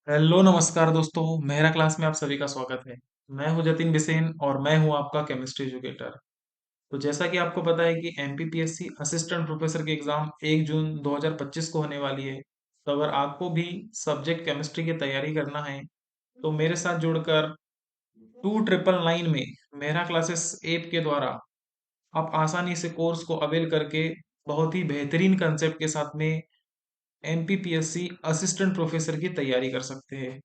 Hello नमस्कार दोस्तों। Mehra class में आप सभी का स्वागत है। मैं हूं जतिन बिसेन और मैं हूं आपका केमिस्ट्री एजुकेटर। तो जैसा कि आपको पता है कि एमपीपीएससी असिस्टेंट प्रोफेसर की एग्जाम 1 जून 2025 को होने वाली है। तो अगर आपको भी सब्जेक्ट केमिस्ट्री की तैयारी करना है तो मेरे साथ जुड़कर 2999 में मेहरा क्लासेस ऐप के द्वारा आप आसानी से कोर्स को अवेल करके बहुत ही बेहतरीन कंसेप्ट के साथ में एमपीपीएससी असिस्टेंट प्रोफेसर की तैयारी कर सकते हैं।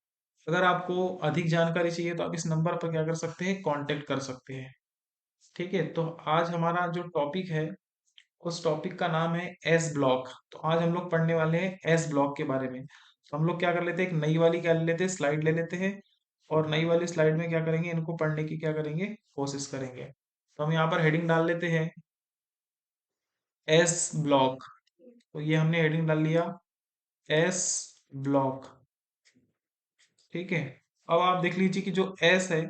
अगर आपको अधिक जानकारी चाहिए तो आप इस नंबर पर क्या कर सकते हैं, कांटेक्ट कर सकते हैं। ठीक है, तो आज हमारा जो टॉपिक है उस टॉपिक का नाम है एस ब्लॉक। तो आज हम लोग पढ़ने वाले हैं एस ब्लॉक के बारे में। तो हम लोग क्या कर लेते हैं, एक नई वाली क्या ले लेते हैं, स्लाइड ले लेते हैं और नई वाली स्लाइड में क्या करेंगे, इनको पढ़ने की क्या करेंगे, कोशिश करेंगे। तो हम यहाँ पर हेडिंग डाल लेते हैं एस ब्लॉक। तो ये हमने हेडिंग डाल लिया एस ब्लॉक। ठीक है, अब आप देख लीजिए कि जो एस है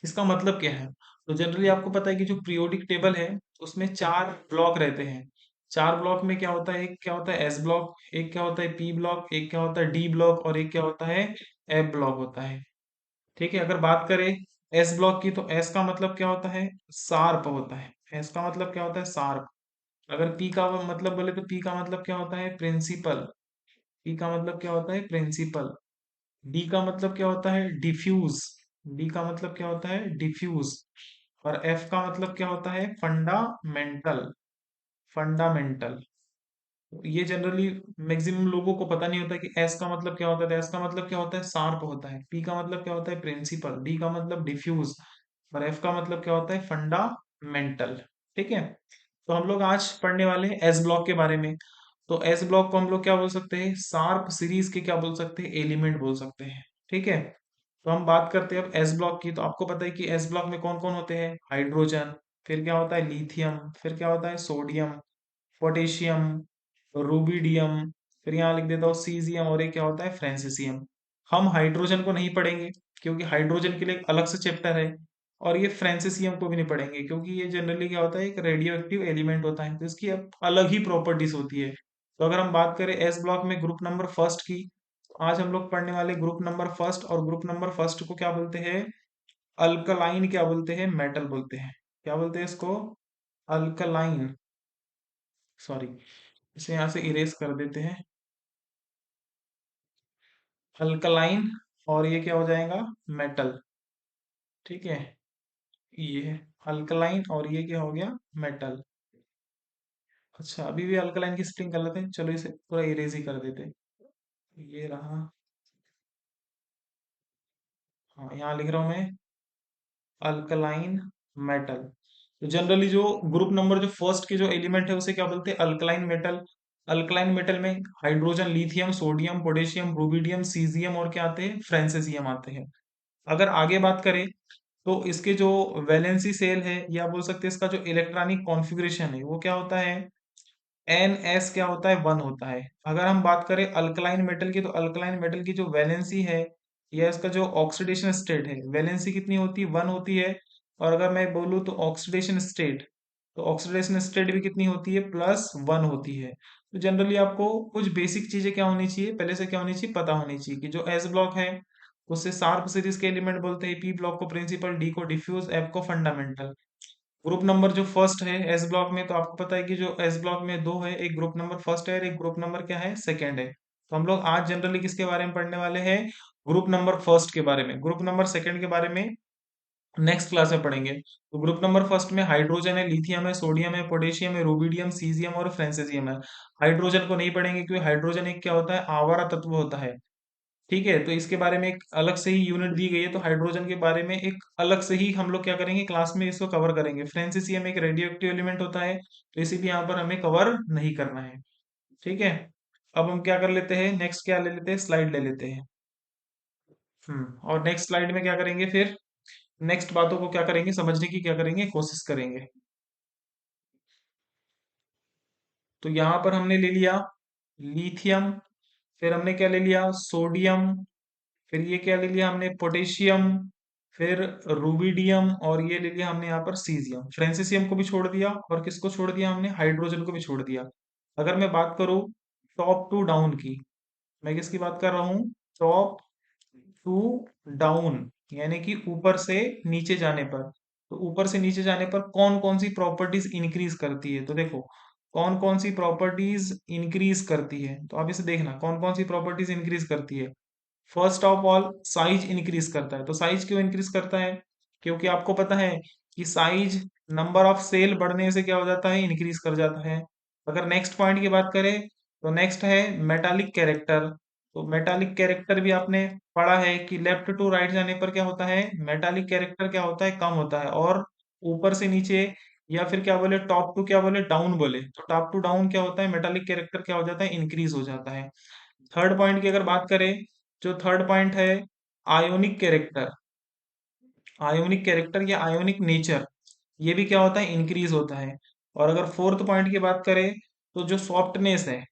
इसका मतलब क्या है। तो जनरली आपको पता है कि जो पीरियोडिक टेबल है उसमें चार ब्लॉक रहते हैं। चार ब्लॉक में क्या होता है, एक क्या होता है एस ब्लॉक, एक क्या होता है पी ब्लॉक, एक क्या होता है डी ब्लॉक और एक क्या होता है एफ ब्लॉक होता है। ठीक है, अगर बात करें एस ब्लॉक की तो एस का मतलब क्या होता है, शार्प होता है। एस का मतलब क्या होता है, शार्प। अगर पी का मतलब बोले तो पी का मतलब क्या होता है, प्रिंसिपल। पी का मतलब क्या होता है, प्रिंसिपल। डी का मतलब क्या होता है, डिफ्यूज। डी का मतलब क्या होता है, डिफ्यूज। और एफ का मतलब क्या होता है, फंडामेंटल। फंडामेंटल। ये जनरली मैक्सिमम लोगों को पता नहीं होता कि एस का मतलब क्या होता है। तो एस का मतलब क्या होता है, शार्प होता है। पी का मतलब क्या होता है, प्रिंसिपल। डी का मतलब डिफ्यूज और एफ का मतलब क्या होता है, फंडामेंटल। ठीक है, तो हम लोग आज पढ़ने वाले हैं एस ब्लॉक के बारे में। तो एस ब्लॉक को हम लोग क्या बोल सकते हैं, शार्प सीरीज के क्या बोल सकते हैं, एलिमेंट बोल सकते हैं। ठीक है, तो हम बात करते हैं अब एस ब्लॉक की। तो आपको पता है कि एस ब्लॉक में कौन कौन होते हैं, हाइड्रोजन, फिर क्या होता है लिथियम, फिर क्या होता है सोडियम, पोटेशियम, रूबिडियम, फिर यहाँ लिख देता हूँ सीजियम और ये क्या होता है फ्रांसिसियम। हम हाइड्रोजन को नहीं पढ़ेंगे क्योंकि हाइड्रोजन के लिए एक अलग से चैप्टर है। और ये फ्रांसिसियम को भी नहीं पढ़ेंगे क्योंकि ये जनरली क्या होता है, एक रेडियो एक्टिव एलिमेंट होता है, तो इसकी अब अलग ही प्रॉपर्टीज होती है। तो अगर हम बात करें एस ब्लॉक में ग्रुप नंबर फर्स्ट की, तो आज हम लोग पढ़ने वाले ग्रुप नंबर फर्स्ट। और ग्रुप नंबर फर्स्ट को क्या बोलते हैं, अल्कलाइन क्या बोलते हैं, मेटल बोलते हैं। क्या बोलते हैं इसको, अल्कलाइन। सॉरी, इसे यहाँ से इरेज कर देते हैं, अल्कलाइन। और ये क्या हो जाएगा, मेटल। ठीक है, ये अल्कलाइन और ये क्या हो गया, मेटल। अच्छा, अभी भी अल्कलाइन की स्प्लिंग कर लेते हैं, चलो इसे पूरा इरेज ही कर देते हैं। ये रहा, हाँ यहाँ लिख रहा हूँ मैं अल्कलाइन मेटल। तो जनरली जो ग्रुप नंबर जो फर्स्ट के जो एलिमेंट है उसे क्या बोलते हैं, अल्कलाइन मेटल। अल्कलाइन मेटल में hydrogen, lithium, sodium, potassium, rubidium, caesium और क्या आते हैं, फ्रांसिसियम आते हैं। अगर आगे बात करें तो इसके जो वैलेंसी सेल है या बोल सकते हैं इसका जो इलेक्ट्रॉनिक कॉन्फ़िगरेशन है वो क्या होता है, एन एस क्या होता है, वन होता है। अगर हम बात करें अल्कलाइन मेटल की, तो अल्कलाइन मेटल की जो वैलेंसी है या इसका जो ऑक्सीडेशन स्टेट है, वैलेंसी कितनी होती है, वन होती है। और अगर मैं बोलूँ तो ऑक्सीडेशन स्टेट, तो ऑक्सीडेशन स्टेट भी कितनी होती है, प्लस वन होती है। तो जनरली आपको कुछ बेसिक चीजें क्या होनी चाहिए, पहले से क्या होनी चाहिए, पता होनी चाहिए कि जो एस ब्लॉक है उससे शार्प सीरीज के एलिमेंट बोलते हैं, पी ब्लॉक को प्रिंसिपल, डी को डिफ्यूज, एफ को फंडामेंटल। ग्रुप नंबर जो फर्स्ट है एस ब्लॉक में, तो आपको पता है कि जो एस ब्लॉक में दो है, एक ग्रुप नंबर फर्स्ट है और एक ग्रुप नंबर क्या है, सेकंड है। तो हम लोग आज जनरली किसके बारे में पढ़ने वाले हैं, ग्रुप नंबर फर्स्ट के बारे में। ग्रुप नंबर सेकंड के बारे में नेक्स्ट क्लास में पढ़ेंगे। तो ग्रुप नंबर फर्स्ट में हाइड्रोजन है, लिथियम है, सोडियम है, पोटेशियम है, रूबिडियम, सीजियम और फ्रांसिसियम है। हाइड्रोजन को नहीं पढ़ेंगे क्योंकि हाइड्रोजन एक क्या होता है, आवारा तत्व होता है। ठीक है, तो इसके बारे में एक अलग से ही यूनिट दी गई है। तो हाइड्रोजन के बारे में एक अलग से ही हम लोग क्या करेंगे, क्लास में इसको कवर करेंगे। फ्रांसिसियम एक रेडियो एक्टिव एलिमेंट होता है, तो इसे भी यहाँ पर हमें कवर नहीं करना है। ठीक है, अब हम क्या कर लेते हैं, नेक्स्ट क्या ले लेते हैं, स्लाइड ले लेते हैं। और नेक्स्ट स्लाइड में क्या करेंगे फिर, नेक्स्ट बातों को क्या करेंगे, समझने की क्या करेंगे, कोशिश करेंगे। तो यहाँ पर हमने ले लिया लिथियम, फिर हमने क्या ले लिया, सोडियम, फिर ये क्या ले लिया हमने, पोटेशियम, फिर रूबिडियम और ये ले लिया हमने यहाँ पर सीजियम। फ्रांसिसियम को भी छोड़ दिया और किसको छोड़ दिया हमने, हाइड्रोजन को भी छोड़ दिया। अगर मैं बात करूँ टॉप टू डाउन की, मैं किसकी बात कर रहा हूँ, टॉप टू डाउन, यानी कि ऊपर से नीचे जाने पर। तो ऊपर से नीचे जाने पर कौन कौन सी प्रॉपर्टीज इंक्रीज करती है, तो देखो कौन कौन सी प्रॉपर्टीज इंक्रीज करती है, तो आप इसे देखना कौन कौन सी प्रॉपर्टीज इंक्रीज करती है। First of all size increase करता है। तो साइज क्यों इंक्रीज करता है, क्योंकि आपको पता है कि साइज नंबर ऑफ सेल बढ़ने से क्या हो जाता है, इंक्रीज कर जाता है। अगर नेक्स्ट पॉइंट की बात करें तो नेक्स्ट है मेटालिक कैरेक्टर। तो मेटालिक कैरेक्टर भी आपने पढ़ा है कि लेफ्ट टू राइट जाने पर क्या होता है, मेटालिक कैरेक्टर क्या होता है, कम होता है। और ऊपर से नीचे या फिर क्या बोले टॉप टू क्या बोले डाउन बोले, तो टॉप टू डाउन क्या होता है, मेटालिक कैरेक्टर क्या हो जाता है, इंक्रीज हो जाता है। थर्ड पॉइंट की अगर बात करें, जो थर्ड पॉइंट है आयोनिक कैरेक्टर, आयोनिक कैरेक्टर या आयोनिक नेचर, ये भी क्या होता है, इंक्रीज होता है। और अगर फोर्थ पॉइंट की बात करें तो जो सॉफ्टनेस है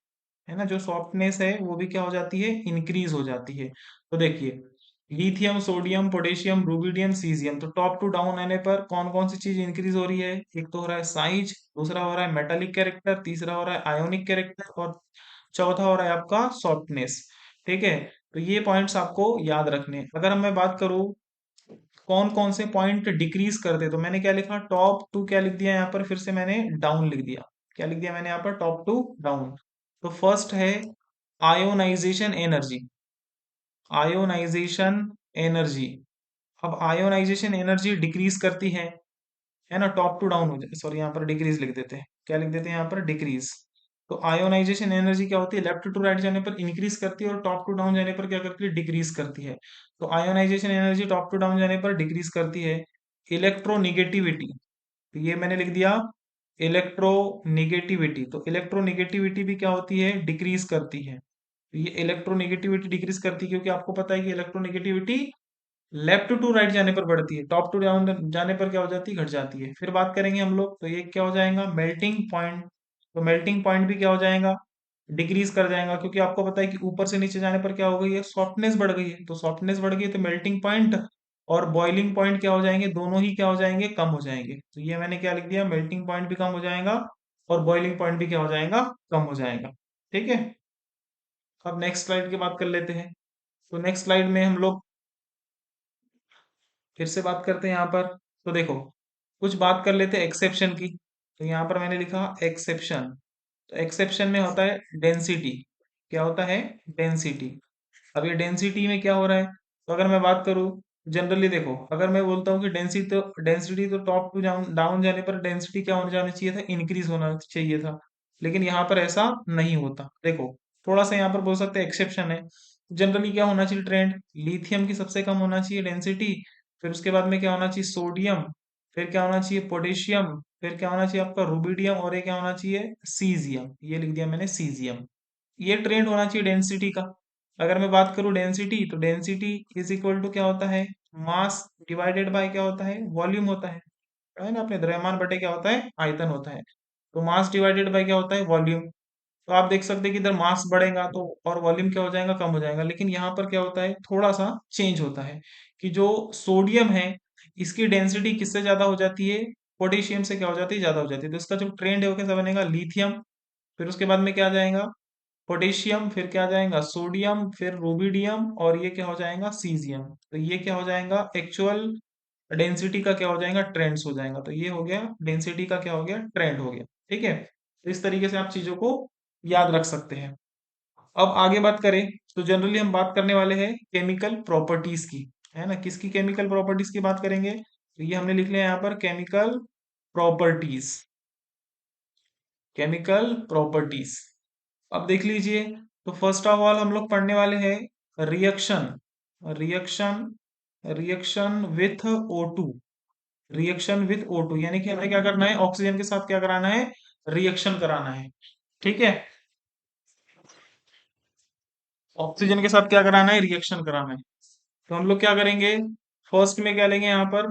ना, जो सॉफ्टनेस है वो भी क्या हो जाती है, इंक्रीज हो जाती है। तो देखिए lithium sodium potassium rubidium caesium, तो टॉप टू डाउन आने पर कौन कौन सी चीज इंक्रीज हो रही है, एक तो हो रहा है साइज, दूसरा हो रहा है मेटालिक कैरेक्टर, तीसरा हो रहा है आयोनिक कैरेक्टर और चौथा हो रहा है आपका सॉफ्टनेस। ठीक है, तो ये पॉइंट्स आपको याद रखने हैं। अगर मैं बात करूं कौन कौन से पॉइंट डिक्रीज करते, तो मैंने क्या लिखा, टॉप टू क्या लिख दिया यहाँ पर, फिर से मैंने डाउन लिख दिया। क्या लिख दिया मैंने यहाँ पर, टॉप टू डाउन। तो फर्स्ट है आयोनाइजेशन एनर्जी, आयोनाइजेशन एनर्जी। अब आयोनाइजेशन एनर्जी डिक्रीज करती है ना, टॉप टू डाउन हो जाए, सॉरी यहाँ पर डिक्रीज लिख देते हैं, क्या लिख देते हैं यहाँ पर, डिक्रीज। तो आयोनाइजेशन एनर्जी क्या होती है, लेफ्ट टू राइट जाने पर इंक्रीज करती है और टॉप टू डाउन जाने पर क्या करती है, डिक्रीज करती है। तो ionization energy top to down जाने पर डिक्रीज करती है। इलेक्ट्रोनिगेटिविटी, तो ये मैंने लिख दिया इलेक्ट्रोनिगेटिविटी। तो इलेक्ट्रोनिगेटिविटी भी क्या होती है, डिक्रीज करती है। तो ये इलेक्ट्रोनिगेटिविटी डिक्रीज करती है क्योंकि आपको पता है कि इलेक्ट्रोनिगेटिविटी लेफ्ट टू राइट जाने पर बढ़ती है, टॉप टू डाउन जाने पर क्या हो जाती है, घट जाती है। फिर बात करेंगे हम लोग, तो ये क्या हो जाएगा, मेल्टिंग पॉइंट। तो मेल्टिंग पॉइंट भी क्या हो जाएगा, डिक्रीज कर जाएगा, क्योंकि आपको पता है कि ऊपर से नीचे जाने पर क्या हो गई है, सॉफ्टनेस बढ़ गई है। तो सॉफ्टनेस बढ़ गई है तो मेल्टिंग पॉइंट और बॉइलिंग पॉइंट क्या हो जाएंगे, दोनों ही क्या हो जाएंगे, कम हो जाएंगे। तो ये मैंने क्या लिख दिया, मेल्टिंग पॉइंट भी कम हो जाएगा और बॉइलिंग पॉइंट भी क्या हो जाएगा, कम हो जाएगा। ठीक है, अब नेक्स्ट स्लाइड की बात कर लेते हैं। तो नेक्स्ट स्लाइड में हम लोग फिर से बात करते हैं यहाँ पर। तो देखो कुछ बात कर लेते हैं एक्सेप्शन की। तो यहाँ पर मैंने लिखा एक्सेप्शन। तो एक्सेप्शन में होता है डेंसिटी, क्या होता है, डेंसिटी। अब ये डेंसिटी में क्या हो रहा है, तो अगर मैं बात करूँ जनरली देखो, अगर मैं बोलता हूँ कि डेंसिटी तो टॉप टू डाउन डाउन जाने पर डेंसिटी क्या होने जाना चाहिए था, इंक्रीज होना चाहिए था। लेकिन यहाँ पर ऐसा नहीं होता। देखो थोड़ा सा यहाँ पर बोल सकते हैं एक्सेप्शन है। जनरली क्या होना चाहिए ट्रेंड, लिथियम की सबसे कम होना चाहिए डेंसिटी, फिर उसके बाद में क्या होना चाहिए, सोडियम, फिर क्या होना चाहिए, पोटेशियम, फिर क्या होना चाहिए आपका रुबिडियम, और ये क्या होना चाहिए, सीजियम। ये लिख दिया मैंने सीजियम। ये ट्रेंड होना चाहिए डेंसिटी का। अगर मैं बात करूं डेंसिटी, तो डेंसिटी इज इक्वल टू क्या होता है, मास डिवाइडेड बाय क्या होता है, वॉल्यूम होता है ना, अपने द्रव्यमान बटे क्या होता है, आयतन होता है। तो मास डिवाइडेड बाय क्या होता है, वॉल्यूम। तो आप देख सकते हैं कि इधर मास बढ़ेगा तो और वॉल्यूम क्या हो जाएगा, कम हो जाएगा। लेकिन यहाँ पर क्या होता है, थोड़ा सा चेंज होता है कि जो सोडियम है इसकी डेंसिटी किससे ज्यादा हो जाती है, पोटेशियम से क्या हो जाती है, ज्यादा हो जाती है। तो इसका जो ट्रेंड है वो कैसा बनेगा, लिथियम, फिर उसके बाद में क्या आ जाएगा, पोटेशियम, फिर क्या आ जाएगा, सोडियम, फिर रुबिडियम, और ये क्या हो जाएगा, सीजियम। तो ये क्या हो जाएगा, एक्चुअल डेंसिटी का क्या हो जाएगा, ट्रेंड्स हो जाएगा। तो ये हो गया डेंसिटी का क्या हो गया, ट्रेंड हो गया। ठीक है, तो इस तरीके से आप चीजों को याद रख सकते हैं। अब आगे बात करें तो जनरली हम बात करने वाले हैं केमिकल प्रॉपर्टीज की, है ना, किसकी केमिकल प्रॉपर्टीज की बात करेंगे, तो ये हमने लिख लिया यहाँ पर केमिकल प्रॉपर्टीज, केमिकल प्रॉपर्टीज। अब देख लीजिए, तो फर्स्ट ऑफ ऑल हम लोग पढ़ने वाले हैं reaction, reaction, reaction with O2, reaction with O2, यानी कि हमें क्या करना है, ऑक्सीजन के साथ क्या कराना है, रिएक्शन कराना है। ठीक है, ऑक्सीजन के साथ क्या कराना है, रिएक्शन कराना है। तो हम लोग क्या करेंगे, फर्स्ट में क्या लेंगे, यहाँ पर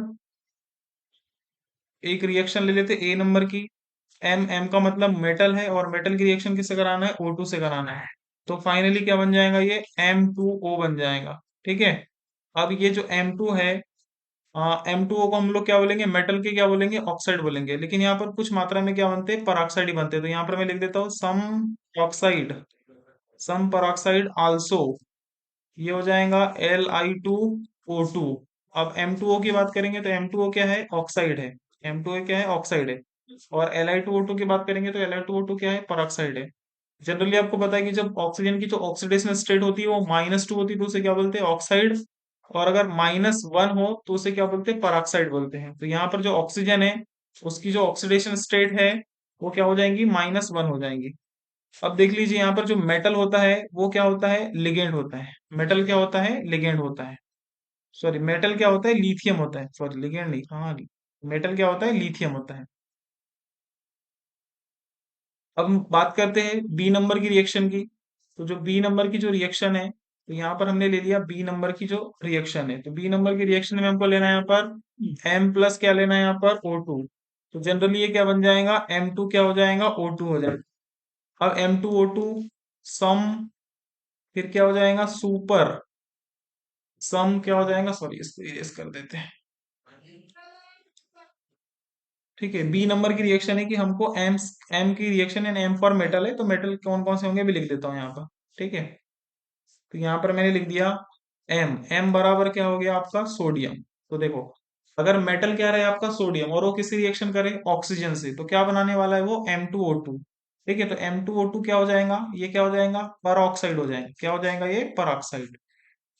एक रिएक्शन ले लेते ए नंबर की। एम, एम का मतलब मेटल है और मेटल की रिएक्शन किससे कराना है, O2 से कराना है। तो फाइनली क्या बन जाएगा, ये M2O बन जाएगा। ठीक है, अब ये जो M2 है, M2O को हम लोग क्या बोलेंगे, मेटल के क्या बोलेंगे, ऑक्साइड बोलेंगे। लेकिन यहाँ पर कुछ मात्रा में क्या बनते हैं, पराक्साइड ही बनते हैं। तो यहाँ पर मैं लिख देता हूँ सम ऑक्साइड, सम पराक्साइड आल्सो, ये हो जाएगा Li2O2। अब M2O की बात करेंगे तो M2O क्या है, ऑक्साइड है। M2O क्या है, ऑक्साइड है। और Li2O2 की बात करेंगे तो Li2O2 क्या है, पेरोक्साइड है। जनरली आपको पता है कि जब ऑक्सीजन की जो ऑक्सीडेशन स्टेट होती है वो -2 होती है तो उसे क्या बोलते हैं, ऑक्साइड। और अगर -1 हो तो उसे क्या बोलते हैं, पेरोक्साइड बोलते हैं। तो यहाँ पर जो ऑक्सीजन है उसकी जो ऑक्सीडेशन स्टेट है वो क्या हो जाएंगी, -1 हो जाएंगी। अब देख लीजिए यहाँ पर जो मेटल होता है वो क्या होता है, लिगेंड होता है। मेटल क्या होता है, लिगेंड होता है। सॉरी, मेटल क्या होता है, लिथियम होता है। सॉरी, लिगेंड नहीं, हाँ, मेटल क्या होता है, लिथियम होता है। अब हम बात करते हैं बी नंबर की रिएक्शन की। तो जो बी नंबर की जो रिएक्शन है, तो यहाँ पर हमने ले लिया बी नंबर की जो रिएक्शन है। तो बी नंबर की रिएक्शन में हमको लेना है यहाँ पर M+ क्या लेना है यहाँ पर, O2। तो जनरली ये क्या बन जाएगा, M2 क्या हो जाएगा, O2 हो जाएगा। अब M2O2 सम, फिर क्या हो जाएगा, सुपर सम क्या हो जाएगा, सॉरी इसको इरेज कर देते हैं। ठीक है, बी नंबर की रिएक्शन है कि हमको एम की रिएक्शन है, एम फॉर मेटल है, तो मेटल कौन कौन से होंगे भी लिख देता हूँ यहाँ पर। ठीक है, तो यहाँ पर मैंने लिख दिया एम बराबर क्या हो गया आपका, सोडियम। तो देखो, अगर मेटल क्या रहे आपका, सोडियम, और वो किसी रिएक्शन करे ऑक्सीजन से, तो क्या बनाने वाला है वो, M2O2। ठीक है, तो M2O2 क्या हो जाएगा, ये क्या हो जाएगा, पर ऑक्साइड हो जाएगा। क्या हो जाएगा ये, पर ऑक्साइड।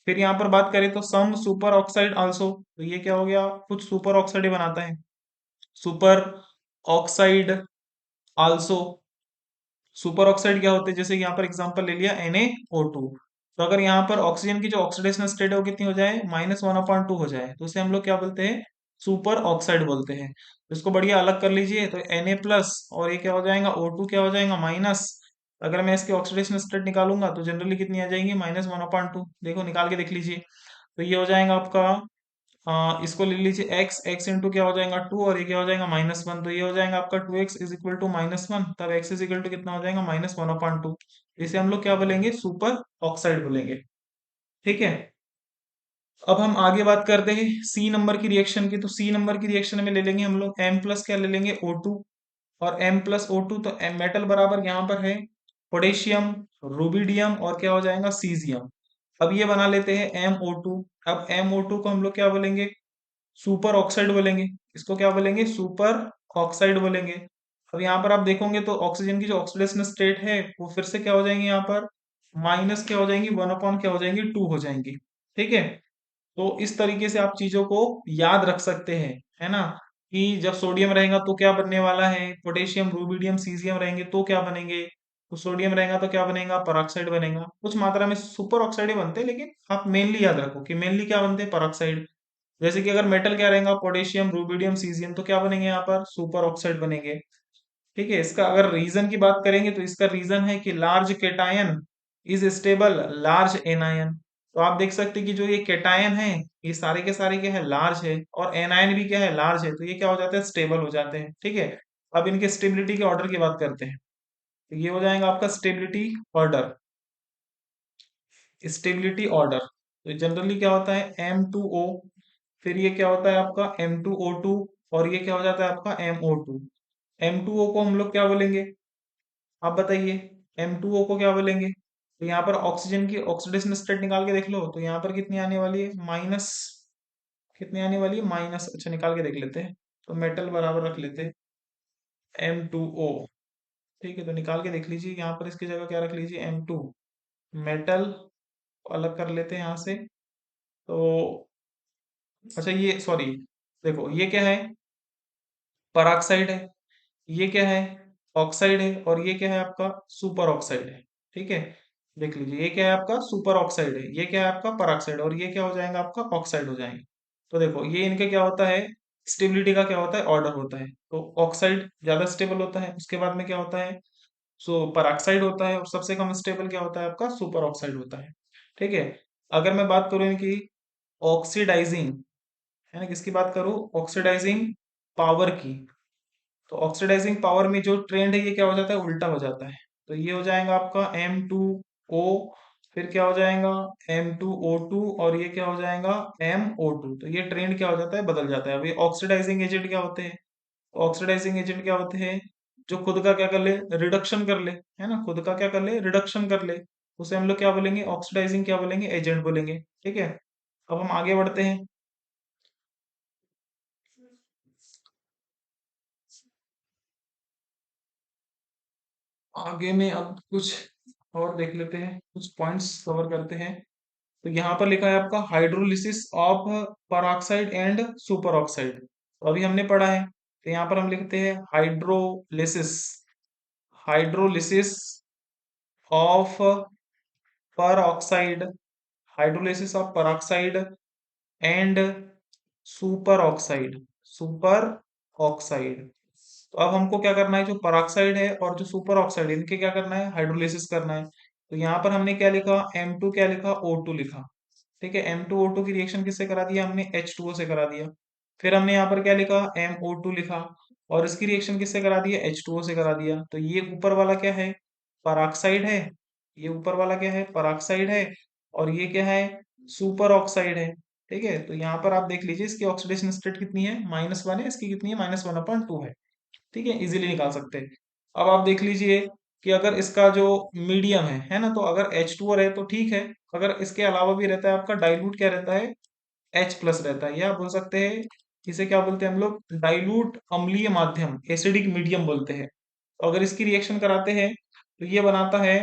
फिर यहाँ पर बात करें तो सम सुपर ऑक्साइड आल्सो, तो ये क्या हो गया, कुछ सुपर ऑक्साइड ही बनाता है। Super oxide also, super oxide क्या होते हैं, जैसे कि यहाँ पर एग्जांपल ले लिया Na O2। तो अगर यहाँ पर ऑक्सीजन की जो ऑक्सीडेशन स्टेट है वो कितनी हो जाए, -1/2 हो जाए, तो उसे हम लोग क्या बोलते हैं, सुपर ऑक्साइड बोलते हैं। तो इसको बढ़िया अलग कर लीजिए, तो Na+ और ये क्या हो जाएगा, O2 क्या हो जाएगा, माइनस। अगर मैं इसकी ऑक्सीडेशन स्टेट निकालूंगा तो जनरली कितनी आ जाएगी, -1/2। देखो निकाल के देख लीजिए। तो ये हो जाएगा आपका, इसको ले लीजिए x इंटू क्या हो जाएगा 2, और ये क्या हो जाएगा -1। तो ये हो जाएगा आपका 2x इज इक्वल टू -1, तब x इज इक्वल टू कितना हो जाएगा, -1/2। इसे हम लोग क्या बोलेंगे, सुपर ऑक्साइड बोलेंगे। ठीक है, अब हम आगे बात करते हैं सी नंबर की रिएक्शन की। तो सी नंबर की रिएक्शन में ले लेंगे हम लोग M+ क्या ले लेंगे, O2। और M+O2 तो मेटल बराबर यहाँ पर है पोटेशियम, रुबिडियम और क्या हो जाएगा, सीजियम। अब ये बना लेते हैं MO2। अब MO2 को हम लोग क्या बोलेंगे, सुपर ऑक्साइड बोलेंगे। इसको क्या बोलेंगे, सुपर ऑक्साइड बोलेंगे। अब यहाँ पर आप देखोगे तो ऑक्सीजन की जो ऑक्सीडेशन स्टेट है वो फिर से क्या हो जाएंगी, यहाँ पर माइनस क्या हो जाएंगी, 1/, क्या हो जाएंगी, 2 हो जाएंगी। ठीक है, तो इस तरीके से आप चीजों को याद रख सकते हैं, है ना, कि जब सोडियम रहेगा तो क्या बनने वाला है, पोटेशियम, रुबिडियम, सीजियम रहेंगे तो क्या बनेंगे, तो सोडियम रहेगा तो क्या बनेगा, पेरोक्साइड बनेगा। कुछ मात्रा में सुपर ऑक्साइड ही बनते हैं, लेकिन आप मेनली याद रखो कि मेनली क्या बनते हैं, पेरोक्साइड। जैसे कि अगर मेटल क्या रहेगा, पोटेशियम, रुबिडियम, सीजियम, तो क्या बनेंगे यहाँ पर, सुपर ऑक्साइड बनेंगे। ठीक है, इसका अगर रीजन की बात करेंगे तो इसका रीजन है कि large cation is stable large anion. तो आप देख सकते हैं कि जो ये केटायन है ये सारे के सारे क्या है, लार्ज है, और एनायन भी क्या है, लार्ज है, तो ये क्या हो जाते हैं, स्टेबल हो जाते हैं। ठीक है, अब इनके स्टेबिलिटी के ऑर्डर की बात करते हैं। तो ये हो जाएगा आपका स्टेबिलिटी ऑर्डर, स्टेबिलिटी ऑर्डर। तो जनरली क्या होता है, M2O, फिर ये क्या होता है आपका M2O2, और ये क्या हो जाता है आपका MO2। M2O को हम लोग क्या बोलेंगे, आप बताइए, M2O को क्या बोलेंगे। तो यहाँ पर ऑक्सीजन की ऑक्सीडेशन स्टेट निकाल के देख लो, तो यहाँ पर कितनी आने वाली है, माइनस, कितनी आने वाली है, माइनस। अच्छा, निकाल के देख लेते हैं, तो मेटल बराबर रख लेते हैं M2O। ठीक है, तो निकाल के देख लीजिए, यहाँ पर इसकी जगह क्या रख लीजिए, M2। मेटल अलग कर लेते हैं यहाँ से। तो अच्छा, ये सॉरी, देखो ये क्या है, पराक्साइड है, ये क्या है, ऑक्साइड है, और ये क्या है आपका, सुपर ऑक्साइड है। ठीक है, देख लीजिए, ये क्या है आपका, सुपर ऑक्साइड है, ये क्या है आपका, पराक्साइड, और ये क्या हो जाएगा आपका, ऑक्साइड हो जाएंगे। तो देखो ये इनके क्या होता है, स्टेबिलिटी का क्या होता है, ऑर्डर होता है। तो ऑक्साइड ज्यादा स्टेबल होता है, उसके बाद में क्या होता है, सो पराक्साइड होता है, और सबसे कम स्टेबल क्या होता है आपका, सुपर ऑक्साइड होता है। ठीक है, अगर मैं बात करूं इनकी ऑक्सीडाइजिंग, है ना, किसकी बात करूं, ऑक्सीडाइजिंग पावर की, तो ऑक्सीडाइजिंग पावर में जो ट्रेंड है ये क्या हो जाता है, उल्टा हो जाता है। तो ये हो जाएगा आपका M2O, फिर क्या हो जाएगा M2O2, और ये क्या हो जाएगा MO2। तो ये ट्रेंड क्या हो जाता है, बदल जाता है। अभी ऑक्सीडाइजिंग एजेंट क्या होते हैं, ऑक्सीडाइजिंग एजेंट क्या होते हैं, जो खुद का क्या कर ले, रिडक्शन कर ले, है ना, खुद का क्या कर ले, रिडक्शन कर ले। उसे हम लोग क्या बोलेंगे, ऑक्सीडाइजिंग क्या बोलेंगे, एजेंट बोलेंगे। ठीक है, अब हम आगे बढ़ते हैं। आगे में अब कुछ और देख लेते हैं, कुछ पॉइंट्स कवर करते हैं। तो यहाँ पर लिखा है आपका hydrolysis of peroxide and super oxide, तो अभी हमने पढ़ा है। तो यहाँ पर हम लिखते हैं हाइड्रोलिसिस, हाइड्रोलिसिस ऑफ पर ऑक्साइड, हाइड्रोलिसिस ऑफ पर oxide and super oxide, super oxide. तो अब हमको क्या करना है, जो पराक्साइड है और जो सुपर ऑक्साइड है इनके क्या करना है, हाइड्रोलिसिस करना है। तो यहाँ पर हमने क्या लिखा, M2 क्या लिखा, O2 लिखा। ठीक है, M2O2 की रिएक्शन किससे करा दिया हमने, H2O से करा दिया। फिर हमने यहाँ पर क्या लिखा, MO2 लिखा, और इसकी रिएक्शन किससे करा दिया, H2O से करा दिया। तो ये ऊपर वाला क्या है, पराक्साइड है, ये ऊपर वाला क्या है, पराक्साइड है, और ये क्या है, सुपर ऑक्साइड है। ठीक है, तो यहाँ पर आप देख लीजिए इसकी ऑक्सीडेशन स्टेट कितनी है, -1 है, इसकी कितनी है, -1/2 है। ठीक है, इजीली निकाल सकते हैं। अब आप देख लीजिए कि अगर इसका जो मीडियम है ना, तो अगर H2O रहे तो ठीक है, अगर इसके अलावा भी रहता है आपका डाइल्यूट क्या रहता है, H+ रहता है, या आप बोल सकते हैं इसे क्या बोलते हैं हम लोग, डाइल्यूट अम्लीय माध्यम, एसिडिक मीडियम बोलते हैं। तो अगर इसकी रिएक्शन कराते हैं तो ये बनाता है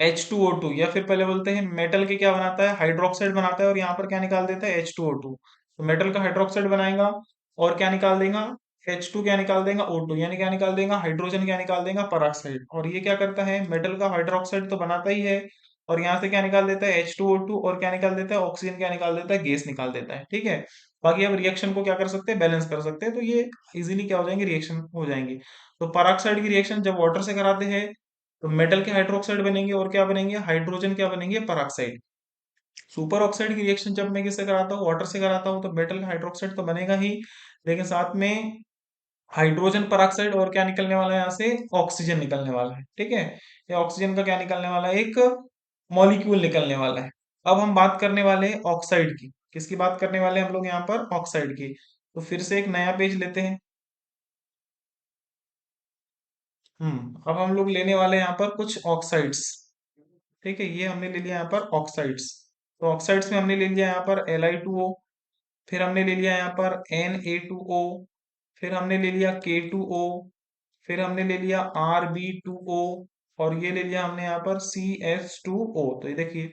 H2O2, या फिर पहले बोलते हैं मेटल के क्या बनाता है, हाइड्रोक्साइड बनाता है, और यहाँ पर क्या निकाल देता है, H2O2। तो मेटल का हाइड्रोक्साइड बनाएगा और क्या निकाल देगा, H2 क्या निकाल देगा, O2, यानी क्या निकाल देगा, हाइड्रोजन क्या निकाल देगा, पराक्साइड। और ये क्या करता है, मेटल का हाइड्रोक्साइड तो बनाता ही है, और यहाँ से क्या निकाल देता है, H2O2, और क्या निकाल देता है, ऑक्सीजन क्या निकाल देता है, गैस निकाल देता है। ठीक है, बाकी अब रिएक्शन को क्या कर सकते हैं, बैलेंस कर सकते हैं, तो ये इजीली क्या हो जाएंगे, रिएक्शन हो जाएंगे। तो पराक्साइड की रिएक्शन जब वाटर से कराते हैं तो मेटल के हाइड्रोक्साइड बनेंगे, और क्या बनेंगे, हाइड्रोजन क्या बनेंगे, पराक्साइड। सुपर ऑक्साइड की रिएक्शन जब मैं किससे कराता हूँ, वाटर से कराता हूँ, तो मेटल का हाइड्रोक्साइड तो बनेगा ही, लेकिन साथ में हाइड्रोजन पराक्साइड, और क्या निकलने वाला है यहाँ से, ऑक्सीजन निकलने वाला है। ठीक है, ये ऑक्सीजन का क्या निकलने वाला है, एक मॉलिक्यूल निकलने वाला है। अब हम बात करने वाले हैं ऑक्साइड की, किसकी बात करने वाले हैं हम लोग यहाँ पर, ऑक्साइड की। तो फिर से एक नया पेज लेते हैं। अब हम लोग लेने वाले हैं यहाँ पर कुछ ऑक्साइड्स। ठीक है, ये हमने ले लिया यहाँ पर ऑक्साइड्स। तो ऑक्साइड्स में हमने ले लिया यहाँ पर Li2O, फिर हमने ले लिया यहाँ पर Na2O, फिर हमने ले लिया K2O, फिर हमने ले लिया Rb2O, और ये ले लिया हमने यहाँ पर CH2O। तो ये देखिए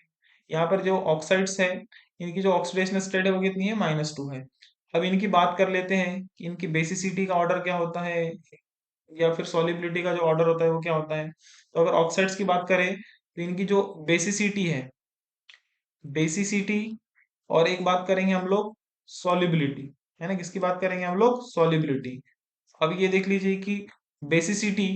यहाँ पर जो ऑक्साइड्स है इनकी जो ऑक्सीडेशन स्टेट है वो कितनी है, -2 है। अब इनकी बात कर लेते हैं कि इनकी बेसिसिटी का ऑर्डर क्या होता है, या फिर सॉलिबिलिटी का जो ऑर्डर होता है वो क्या होता है। तो अगर ऑक्साइड्स की बात करें तो इनकी जो बेसिसिटी है, बेसिसिटी, और एक बात करेंगे हम लोग सॉलिबिलिटी, है ना, किसकी बात करेंगे हम लोग, सॉलिबिलिटी। अब ये देख लीजिए कि बेसिसिटी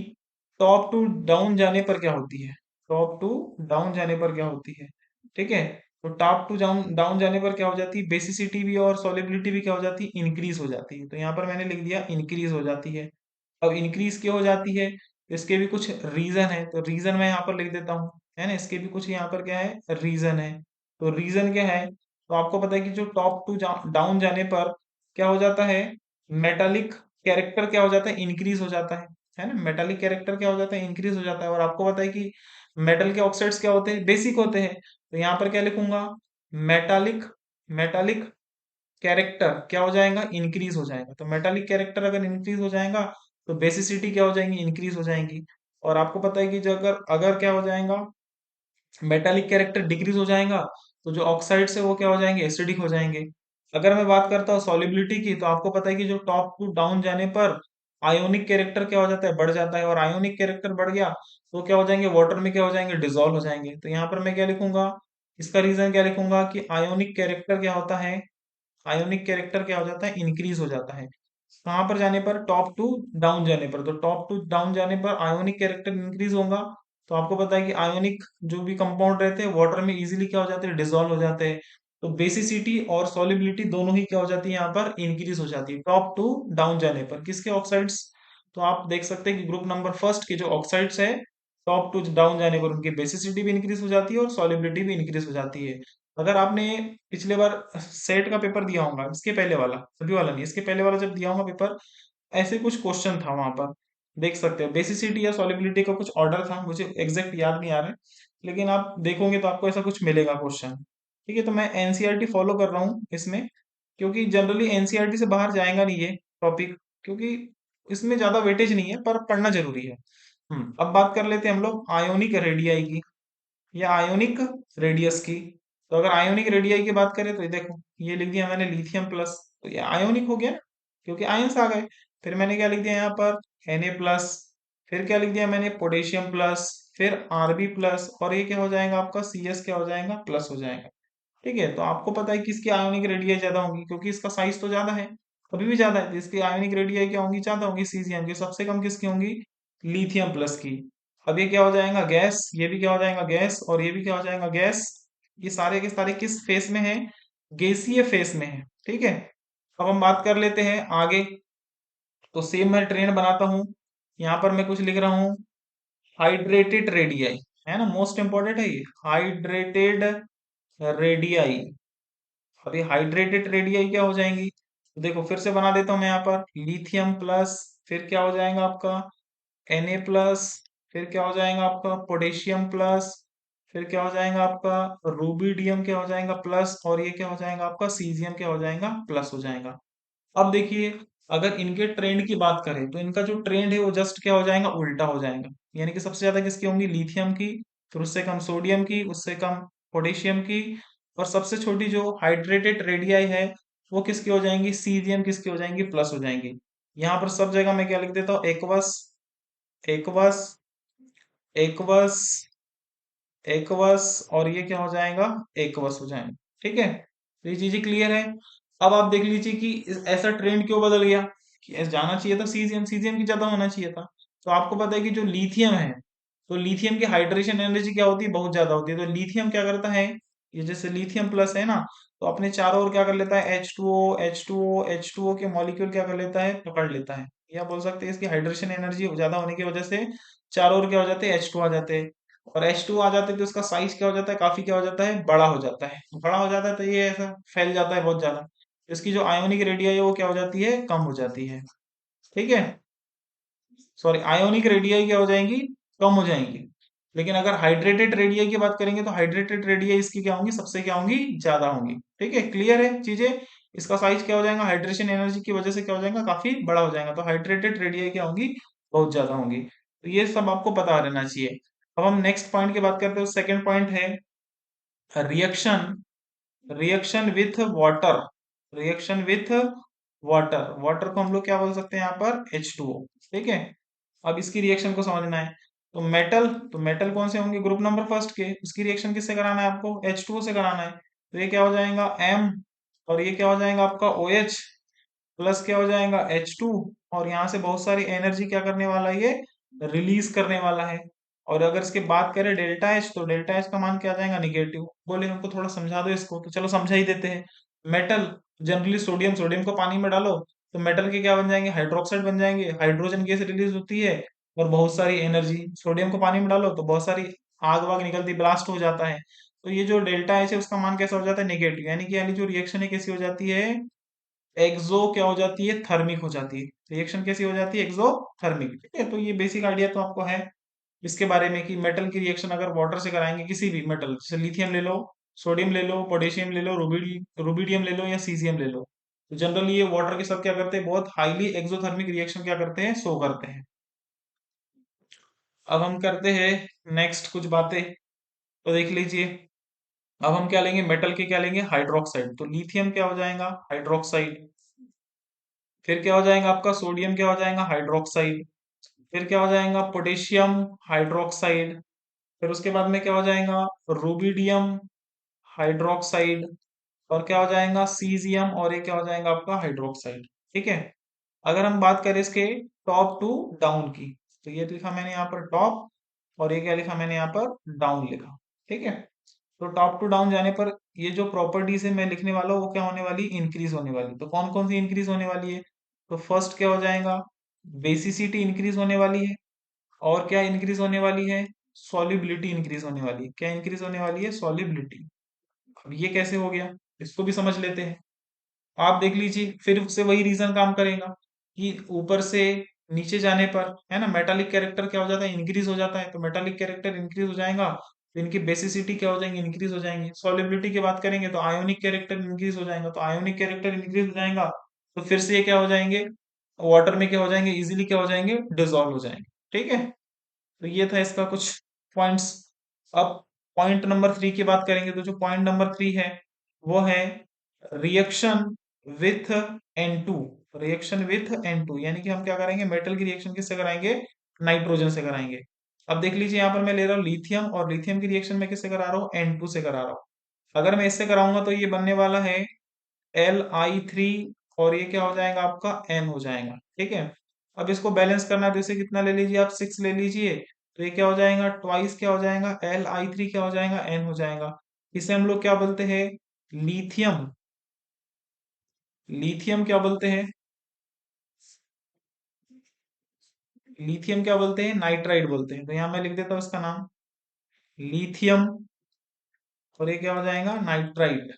टॉप टू डाउन जाने पर क्या होती है, टॉप टू डाउन जाने पर क्या होती है। ठीक है, तो टॉप टू डाउन डाउन जाने पर क्या हो जाती है, बेसिसिटी भी और सॉलिबिलिटी भी क्या हो जाती है, इंक्रीज हो जाती है। तो यहाँ पर मैंने लिख दिया इंक्रीज हो जाती है। अब इंक्रीज क्यों हो जाती है, इसके भी कुछ रीजन है, तो रीजन मैं यहाँ पर लिख देता हूँ, है ना, इसके भी कुछ यहाँ पर क्या है, रीजन है। तो रीजन क्या है, तो आपको पता है कि जो टॉप टू डाउन जाने पर क्या हो जाता है, मेटालिक कैरेक्टर क्या हो जाता है, इंक्रीज हो जाता है ना, मेटालिक कैरेक्टर क्या हो जाता है, इंक्रीज हो जाता है। और आपको पता है कि मेटल के ऑक्साइड्स क्या होते हैं, बेसिक होते हैं। तो यहाँ पर क्या लिखूंगा, मेटालिक, मेटालिक कैरेक्टर क्या हो जाएगा, इंक्रीज हो जाएगा। तो मेटालिक कैरेक्टर अगर इंक्रीज हो जाएगा तो बेसिसिटी क्या हो जाएंगी, इंक्रीज हो जाएंगी। और आपको पता है कि जो अगर अगर क्या हो जाएगा, मेटालिक कैरेक्टर डिक्रीज हो जाएगा, तो जो ऑक्साइड्स है वो क्या हो जाएंगे, एसिडिक हो जाएंगे। अगर मैं बात करता हूँ सॉलिबिलिटी की, तो आपको पता है कि जो टॉप टू डाउन जाने पर आयोनिक कैरेक्टर क्या हो जाता है, बढ़ जाता है, और आयोनिक कैरेक्टर बढ़ गया तो क्या हो जाएंगे, वाटर में क्या हो जाएंगे, डिजोल्व हो जाएंगे। तो यहाँ पर मैं क्या लिखूंगा, इसका रीजन क्या लिखूंगा कि आयोनिक कैरेक्टर क्या होता है, आयोनिक कैरेक्टर क्या हो जाता है, इंक्रीज हो जाता है। कहाँ पर जाने पर, टॉप टू डाउन जाने पर। तो टॉप टू डाउन जाने पर आयोनिक कैरेक्टर इंक्रीज होगा। तो आपको पता है कि आयोनिक जो भी कंपाउंड रहते हैं वाटर में इजीली क्या हो जाते हैं, डिजोल्व हो जाते हैं। तो बेसिसिटी और सॉलिबिलिटी दोनों ही क्या हो जाती है, यहाँ पर इंक्रीज हो जाती है टॉप टू डाउन जाने पर, किसके ऑक्साइड्स। तो आप देख सकते हैं कि ग्रुप नंबर फर्स्ट के जो ऑक्साइड्स है, टॉप टू डाउन जाने पर उनकी बेसिसिटी भी इंक्रीज हो जाती है और सॉलिबिलिटी भी इंक्रीज हो जाती है। अगर आपने पिछले बार सेट का पेपर दिया होगा, इसके पहले वाला, अभी वाला नहीं, इसके पहले वाला जब दिया होगा पेपर, ऐसे कुछ क्वेश्चन था वहां पर, देख सकते हैं बेसिसिटी या सॉलिबिलिटी का कुछ ऑर्डर था, मुझे एग्जैक्ट याद नहीं आ रहा है। लेकिन आप देखोगे तो आपको ऐसा कुछ मिलेगा क्वेश्चन। ठीक है, तो मैं एनसीईआरटी फॉलो कर रहा हूँ इसमें, क्योंकि जनरली एनसीईआरटी से बाहर जाएगा नहीं ये टॉपिक, क्योंकि इसमें ज्यादा वेटेज नहीं है, पर पढ़ना जरूरी है। अब बात कर लेते हैं हम लोग आयोनिक रेडियाई की, या आयोनिक रेडियस की। तो अगर आयोनिक रेडियाई की बात करें तो ये देखो, ये लिख दिया मैंने लिथियम प्लस, तो ये आयोनिक हो गया ना, क्योंकि आयंस आ गए। फिर मैंने क्या लिख दिया यहाँ पर, Na+, फिर क्या लिख दिया मैंने, पोटेशियम प्लस, फिर Rb प्लस, और ये क्या हो जाएगा आपका, Cs क्या हो जाएगा, प्लस हो जाएगा। ठीक है, तो आपको पता है कि इसकी आयोनिक रेडियाई ज्यादा होंगी, क्योंकि इसका साइज तो ज्यादा है, अभी भी ज्यादा है, तो इसकी आयोनिक रेडियाई क्या होंगी, ज्यादा होंगी सीजियम की। सबसे कम किसकी होंगी, लिथियम प्लस की। अब ये क्या हो जाएगा, गैस, ये भी क्या हो जाएगा, गैस, और ये भी क्या हो जाएगा, गैस। ये सारे के सारे किस फेस में है, गैसीय फेस में है। ठीक है, अब हम बात कर लेते हैं आगे। तो सेम मैं ट्रेंड बनाता हूं, यहाँ पर मैं कुछ लिख रहा हूँ, हाइड्रेटेड रेडियाई, है ना, मोस्ट इंपॉर्टेंट है ये, हाइड्रेटेड रेडियाई। अभी हाइड्रेटेड रेडियाई क्या हो जाएंगी, तो देखो फिर से बना देता हूं मैं यहाँ पर, लिथियम प्लस, फिर क्या हो जाएगा आपका, Na+, फिर क्या हो जाएगा आपका, पोटेशियम प्लस, फिर क्या हो जाएगा आपका, रूबिडियम क्या हो जाएगा, प्लस, और ये क्या हो जाएगा आपका, सीजियम क्या हो जाएगा, प्लस हो जाएगा। अब देखिए, अगर इनके ट्रेंड की बात करें तो इनका जो ट्रेंड है वो जस्ट क्या हो जाएगा, उल्टा हो जाएगा। यानी कि सबसे ज्यादा किसकी होंगी, लिथियम की, फिर उससे कम सोडियम की, उससे कम पोटेशियम की, और सबसे छोटी जो हाइड्रेटेड रेडियाई है वो किसकी हो जाएंगी, सीजियम किसकी हो जाएंगी, प्लस हो जाएंगी। यहाँ पर सब जगह मैं क्या लिख देता हूँ, एक्वस, एक्वस, एक्वस, एक्वस, और ये क्या हो जाएगा, एक्वस हो जाएंगे। ठीक है, तो ये चीजें क्लियर है। अब आप देख लीजिए कि ऐसा ट्रेंड क्यों बदल गया, कि ऐसा जाना चाहिए था सीजियम, सीजियम की ज्यादा होना चाहिए था। तो आपको पता है कि जो लिथियम है, तो लिथियम की हाइड्रेशन एनर्जी क्या होती है, बहुत ज्यादा होती है। तो लिथियम क्या करता है, ये जैसे लिथियम प्लस है ना, तो अपने चारों ओर क्या कर लेता है, H2O, H2O, H2O के मॉलिक्यूल क्या कर लेता है, पकड़ लेता है। या बोल सकते हैं इसकी हाइड्रेशन एनर्जी ज्यादा होने की वजह से चारों ओर क्या हो जाते हैं, H2 आ जाते हैं। और H2 आ जाते हैं तो उसका साइज क्या हो जाता है, काफी क्या हो जाता है, बड़ा हो जाता है। बड़ा हो जाता है तो ये ऐसा फैल जाता है बहुत ज्यादा, इसकी जो आयोनिक रेडियाई है वो क्या हो जाती है, कम हो जाती है। ठीक है, सॉरी, आयोनिक रेडियाई क्या हो जाएंगी, कम हो जाएंगी। लेकिन अगर हाइड्रेटेड रेडियाई की बात करेंगे तो हाइड्रेटेड रेडियाई इसकी क्या होंगी, सबसे क्या होंगी, ज्यादा होंगी। ठीक है, क्लियर है चीजें। इसका साइज क्या हो जाएगा, हाइड्रेशन एनर्जी की वजह से क्या हो जाएगा, काफी बड़ा हो जाएगा। तो हाइड्रेटेड रेडियाई क्या होंगी, बहुत ज्यादा होंगी। तो ये सब आपको पता रहना चाहिए। अब हम नेक्स्ट पॉइंट की बात करते हैं। सेकंड पॉइंट है reaction, reaction with water, reaction with water. Water को हम लोग क्या बोल सकते हैं यहाँ पर, H2O। ठीक है, अब इसकी रिएक्शन को समझना है। तो मेटल, तो मेटल कौन से होंगे, ग्रुप नंबर फर्स्ट के, उसकी रिएक्शन किससे कराना है आपको, H2O से कराना है। तो ये क्या हो जाएगा, M, और ये क्या हो जाएगा आपका OH, प्लस क्या हो जाएगा H2, और यहाँ से बहुत सारी एनर्जी क्या करने वाला है, ये रिलीज करने वाला है। और अगर इसके बात करें डेल्टा H, तो डेल्टा H का मान क्या आ जाएगा, निगेटिव। बोले हमको थोड़ा समझा दो इसको, तो चलो समझा ही देते हैं। मेटल, जनरली सोडियम, सोडियम को पानी में डालो तो मेटल के क्या बन जाएंगे, हाइड्रोक्साइड बन जाएंगे, हाइड्रोजन गैस रिलीज होती है, और बहुत सारी एनर्जी। सोडियम को पानी में डालो तो बहुत सारी आग वाग निकलती, ब्लास्ट हो जाता है। तो ये जो डेल्टा एच है उसका मान कैसा हो जाता है, नेगेटिव। यानी कि यानी जो रिएक्शन है कैसी हो जाती है, एक्सो क्या हो जाती है, थर्मिक हो जाती है। रिएक्शन कैसी हो जाती है, एक्सो थर्मिक। ठीक है, तो ये बेसिक आइडिया तो आपको है इसके बारे में, कि मेटल की रिएक्शन अगर वाटर से कराएंगे, किसी भी मेटल, जैसे लिथियम ले लो, सोडियम ले लो, पोटेशियम ले लो, रूबिडियम ले लो, या सीजियम ले लो, तो जनरली ये वाटर के सब क्या करते हैं, बहुत हाईली एक्सोथर्मिक रिएक्शन क्या करते हैं, शो करते हैं। अब हम करते हैं नेक्स्ट कुछ बातें, तो देख लीजिए। अब हम क्या लेंगे, मेटल के क्या लेंगे, हाइड्रोक्साइड। तो लिथियम क्या हो जाएगा, हाइड्रोक्साइड। फिर क्या हो जाएगा आपका, सोडियम क्या हो जाएगा, हाइड्रोक्साइड। फिर क्या हो जाएगा, पोटेशियम हाइड्रोक्साइड। फिर उसके बाद में क्या हो जाएगा, रूबिडियम हाइड्रोक्साइड। और क्या हो जाएगा, सीजियम, और ये क्या हो जाएगा आपका, हाइड्रोक्साइड। ठीक है, अगर हम बात करें इसके टॉप टू डाउन की, तो ये लिखा मैंने यहाँ पर टॉप, और ये क्या लिखा मैंने यहाँ पर, डाउन लिखा। ठीक है, तो टॉप टू डाउन जाने पर ये जो प्रॉपर्टीज है मैं लिखने वाला हूँ वो क्या होने वाली, इंक्रीज होने वाली। तो कौन कौन सी इंक्रीज होने वाली है, तो फर्स्ट क्या हो जाएगा, बेसिसिटी इंक्रीज होने वाली है। और क्या इंक्रीज होने वाली है, सॉल्युबिलिटी इंक्रीज होने वाली है। क्या इंक्रीज होने वाली है, सॉल्युबिलिटी। अब ये कैसे हो गया, इसको भी समझ लेते हैं। आप देख लीजिए, फिर से वही रीजन काम करेगा, कि ऊपर से नीचे जाने पर, है ना, मेटालिक कैरेक्टर क्या हो जाता है, इंक्रीज हो जाता है। तो मेटालिक कैरेक्टर इंक्रीज हो जाएगा तो इनकी बेसिसिटी क्या हो जाएंगी, इंक्रीज हो जाएंगी। सॉल्युबिलिटी की बात करेंगे तो आयोनिक कैरेक्टर इंक्रीज हो जाएगा, तो आयोनिक कैरेक्टर इंक्रीज हो जाएगा तो फिर से ये क्या हो जाएंगे, वाटर में क्या हो जाएंगे, इजीली क्या हो जाएंगे, डिजोल्व हो जाएंगे। ठीक है, तो ये था इसका कुछ पॉइंट्स। अब पॉइंट नंबर 3 की बात करेंगे तो जो पॉइंट नंबर 3 है वो है reaction with N2। Reaction with N2 यानी कि हम क्या करेंगे, मेटल की रिएक्शन किससे कराएंगे, नाइट्रोजन से कराएंगे। अब देख लीजिए यहाँ पर मैं ले रहा हूँ लिथियम, और लिथियम की रिएक्शन में किससे करा रहा हूँ, N2 से करा रहा हूँ। अगर मैं इससे कराऊंगा तो ये बनने वाला है Li3, और ये क्या हो जाएगा आपका N हो जाएगा। ठीक है, अब इसको बैलेंस करना है तो इसे कितना ले लीजिए आप, 6 ले लीजिए, तो ये क्या हो जाएगा, ट्वाइस क्या हो जाएगा, Li3 क्या हो जाएगा, N हो जाएगा। इसे हम लोग क्या बोलते हैं, लिथियम। लिथियम क्या बोलते हैं, लिथियम क्या बोलते हैं, नाइट्राइड बोलते हैं। तो यहाँ मैं लिख देता हूँ इसका नाम लिथियम, और ये क्या हो जाएगा, नाइट्राइड,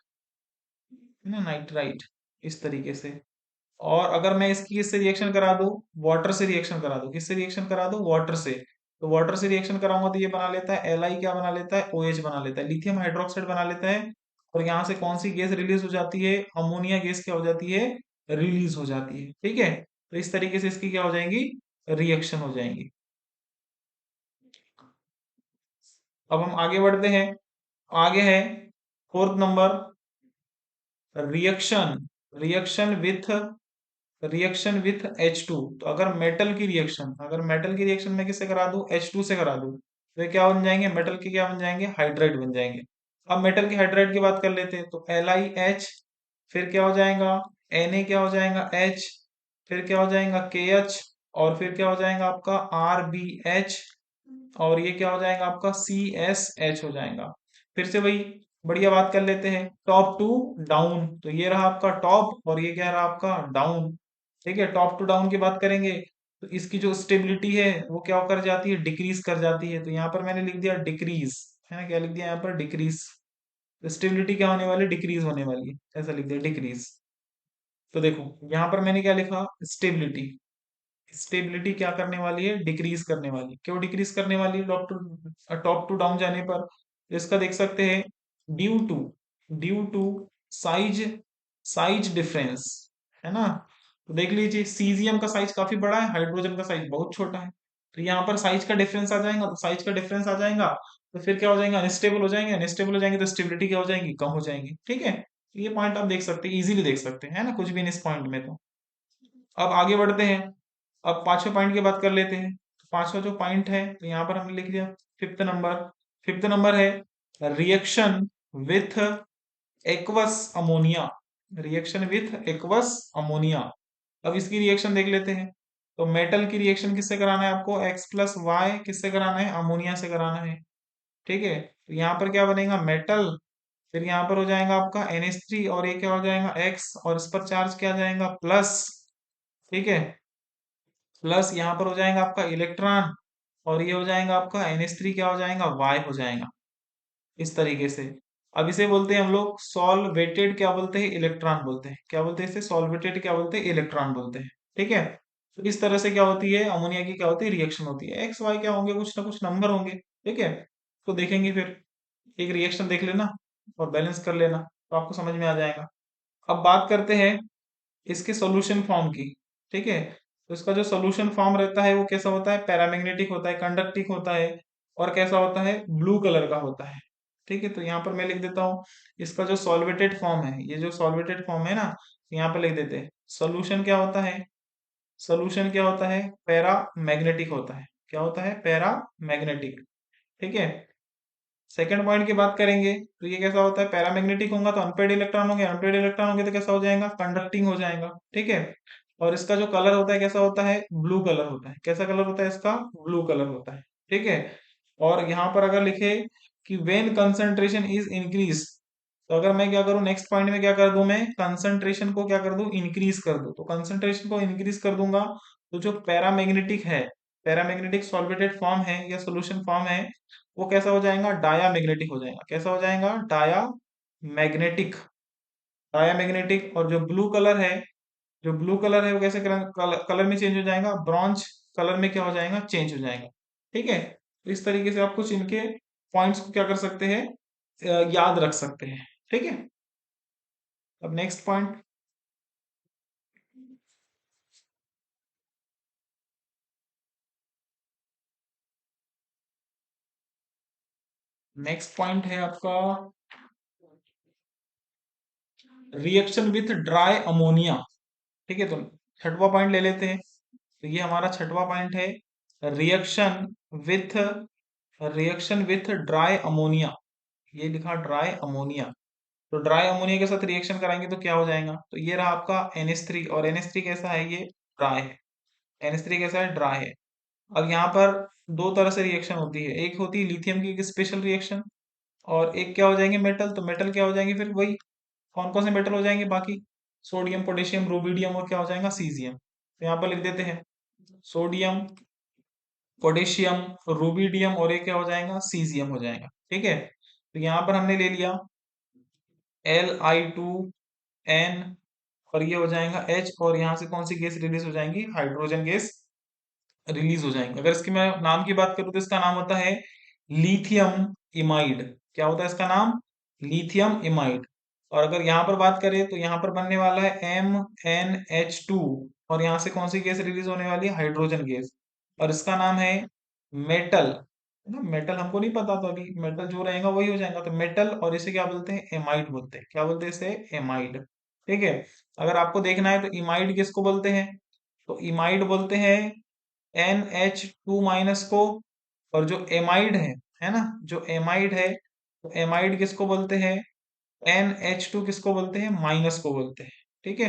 है ना, नाइट्राइड, इस तरीके से। और अगर मैं इसकी किससे रिएक्शन करा दूं, वाटर से रिएक्शन करा दूं, किससे रिएक्शन करा दूं, वाटर से, तो वाटर से रिएक्शन कराऊंगा तो ये बना लेता है Li, क्या बना लेता है, OH बना लेता है, लिथियम हाइड्रोक्साइड बना लेता है। और यहाँ से कौन सी गैस रिलीज हो जाती है, अमोनिया गैस क्या हो जाती है, रिलीज हो जाती है। ठीक है, तो इस तरीके से इसकी क्या हो जाएंगी, रिएक्शन हो जाएंगी। अब हम आगे बढ़ते हैं, आगे है fourth number, reaction, reaction with H2। तो अगर मेटल की रिएक्शन, अगर मेटल की रिएक्शन में किससे करा दूं, H2 से करा दूं, तो ये क्या बन जाएंगे, मेटल के क्या बन जाएंगे, हाइड्राइड बन जाएंगे। अब मेटल के हाइड्राइड की बात कर लेते हैं तो LiH, फिर क्या हो जाएगा, Na क्या हो जाएगा, H, फिर क्या हो जाएगा, KH, और फिर क्या हो जाएगा आपका RBH, और ये क्या हो जाएगा आपका CSH हो जाएगा। फिर से वही बढ़िया बात कर लेते हैं, टॉप टू डाउन, तो ये रहा आपका टॉप, और ये क्या रहा आपका डाउन। ठीक है, टॉप टू डाउन की बात करेंगे तो इसकी जो स्टेबिलिटी है वो क्या कर जाती है, डिक्रीज कर जाती है। तो यहाँ पर मैंने लिख दिया डिक्रीज, है ना, क्या लिख दिया यहाँ पर, डिक्रीज। तो स्टेबिलिटी क्या होने वाली, डिक्रीज होने वाली है, ऐसा लिख दिया डिक्रीज। तो देखो यहाँ पर मैंने क्या लिखा, स्टेबिलिटी, स्टेबिलिटी क्या करने वाली है, डिक्रीज करने वाली। क्यों डिक्रीज करने वाली है, टॉप टू डाउन जाने पर, तो इसका देख सकते हैं, due to, due to size, size difference, है ना। तो देख लीजिए सीजियम का साइज काफी बड़ा है, हाइड्रोजन का साइज बहुत छोटा है, तो यहाँ पर साइज का डिफरेंस आ जाएगा, तो साइज का डिफरेंस आ जाएगा तो फिर क्या हो जाएगा, अनस्टेबल हो जाएंगे, अनस्टेबल हो जाएंगे तो स्टेबिलिटी क्या हो जाएगी, कम हो जाएंगी। ठीक है, तो ये पॉइंट आप देख सकते हैं, इजीली देख सकते हैं, है ना, कुछ भी नहीं इस पॉइंट में। तो अब आगे बढ़ते हैं, अब पांचवें पॉइंट की बात कर लेते हैं। तो पांचवा जो पॉइंट है तो यहाँ पर हमने लिख दिया फिफ्थ नंबर, फिफ्थ नंबर है reaction with aqueous ammonia, reaction with aqueous ammonia. अब इसकी रिएक्शन देख लेते हैं, तो मेटल की रिएक्शन किससे कराना है आपको, X+Y किससे कराना है, अमोनिया से कराना है। ठीक है, तो यहाँ पर क्या बनेगा, मेटल, फिर यहाँ पर हो जाएगा आपका NH3, और ये क्या हो जाएगा X, और इस पर चार्ज क्या आ जाएगा, प्लस। ठीक है, प्लस यहाँ पर हो जाएगा आपका इलेक्ट्रॉन, और ये हो जाएगा आपका NH3 क्या हो जाएगा, Y हो जाएगा, इस तरीके से। अब इसे बोलते हैं हम लोग सॉल्वेटेड, क्या बोलते हैं, इलेक्ट्रॉन बोलते हैं, क्या बोलते हैं इसे, सॉल्वेटेड क्या बोलते हैं, इलेक्ट्रॉन बोलते हैं। ठीक है, तो इस तरह से क्या होती है, अमोनिया की क्या होती है, रिएक्शन होती है। एक्स वाई क्या होंगे, कुछ ना कुछ नंबर होंगे। ठीक है, तो देखेंगे फिर, एक रिएक्शन देख लेना और बैलेंस कर लेना, तो आपको समझ में आ जाएगा। अब बात करते हैं इसके सॉल्यूशन फॉर्म की। ठीक है, तो इसका जो सॉल्यूशन फॉर्म रहता है वो कैसा होता है, पैरामैग्नेटिक होता है, कंडक्टिंग होता है, और कैसा होता है, ब्लू कलर का होता है। ठीक है, तो यहाँ पर मैं लिख देता हूँ इसका जो सॉल्वेटेड फॉर्म है, ये जो सॉल्वेटेड फॉर्म है ना, तो यहाँ पर लिख देते हैं सोल्यूशन क्या होता है, सोल्यूशन क्या होता है, पैरा मैग्नेटिक होता है। क्या होता है, पैरा मैग्नेटिक। ठीक है, सेकंड पॉइंट की बात करेंगे तो ये कैसा होता है, पैरामैग्नेटिक होगा तो अनपेड इलेक्ट्रॉन होंगे, अनपेड इलेक्ट्रॉन होंगे तो कैसा हो जाएगा, कंडक्टिंग हो जाएगा। ठीक है, और इसका जो कलर होता है कैसा होता है, ब्लू कलर होता है। कैसा कलर होता है इसका, ब्लू कलर होता है। ठीक है, और यहाँ पर अगर लिखे कि वेन कंसंट्रेशन इज इंक्रीज, तो अगर मैं क्या करूं, नेक्स्ट पॉइंट में क्या कर दूं, मैं कंसंट्रेशन को क्या कर दूं, इंक्रीज कर दूं। तो कंसंट्रेशन को इंक्रीज कर दूंगा तो जो पैरामैग्नेटिक है, पैरामैग्नेटिक सॉल्वेटेड फॉर्म है या सोल्यूशन फॉर्म है, वो कैसा हो जाएगा, डाया मैग्नेटिक हो जाएगा। कैसा हो जाएगा, डाया मैग्नेटिक, डाया मैग्नेटिक। और जो ब्लू कलर है, जो ब्लू कलर है वो कैसे कलर में चेंज हो जाएगा, ब्रॉन्ज कलर में क्या हो जाएगा, चेंज हो जाएगा। ठीक है, तो इस तरीके से आप कुछ इनके पॉइंट्स को क्या कर सकते हैं, याद रख सकते हैं। ठीक है, अब नेक्स्ट पॉइंट। नेक्स्ट पॉइंट है आपका रिएक्शन विथ ड्राई अमोनिया। ठीक है, तो छठवां पॉइंट ले लेते हैं। तो ये हमारा छठवां पॉइंट है, reaction with reaction with dry ammonia. ये लिखा ड्राई अमोनिया। तो ड्राई अमोनिया के साथ रिएक्शन कराएंगे तो क्या हो जाएगा, तो ये रहा आपका NH3, और NH3 कैसा है, ये ड्राई है। NH3 कैसा है, ड्राई है। अब यहाँ पर दो तरह से रिएक्शन होती है, एक होती है लिथियम की एक स्पेशल रिएक्शन, और एक क्या हो जाएंगे, मेटल। तो मेटल क्या हो जाएंगे, फिर वही कौन कौन से मेटल हो जाएंगे बाकी, सोडियम, पोटेशियम, रूबिडियम, और क्या हो जाएगा, सीजियम। तो यहाँ पर लिख देते हैं सोडियम, पोटेशियम, रूबिडियम, और ये क्या हो जाएगा, सीजियम हो जाएगा। ठीक है, तो यहाँ पर हमने ले लिया Li2n, और ये हो जाएगा H, और यहाँ से कौन सी गैस रिलीज हो जाएंगी, हाइड्रोजन गैस रिलीज हो जाएंगे। अगर इसकी मैं नाम की बात करूँ तो इसका नाम होता है लिथियम इमाइड। क्या होता है इसका नाम, लिथियम इमाइड। और अगर यहाँ पर बात करें तो यहाँ पर बनने वाला है MnH2, और यहाँ से कौन सी गैस रिलीज होने वाली है, हाइड्रोजन गैस, और इसका नाम है मेटल। है ना, मेटल हमको नहीं पता, तो अभी मेटल जो रहेगा वही हो जाएगा, तो मेटल, और इसे क्या बोलते हैं, एमाइड बोलते हैं। क्या बोलते हैं इसे, एमाइड। ठीक है, अगर आपको देखना है तो इमाइड किसको बोलते हैं, तो इमाइड बोलते हैं NH2 को। और जो एमाइड है ना, जो एमाइड है, तो एमाइड किसको बोलते हैं, NH2 किसको बोलते हैं, माइनस को बोलते हैं। ठीक है,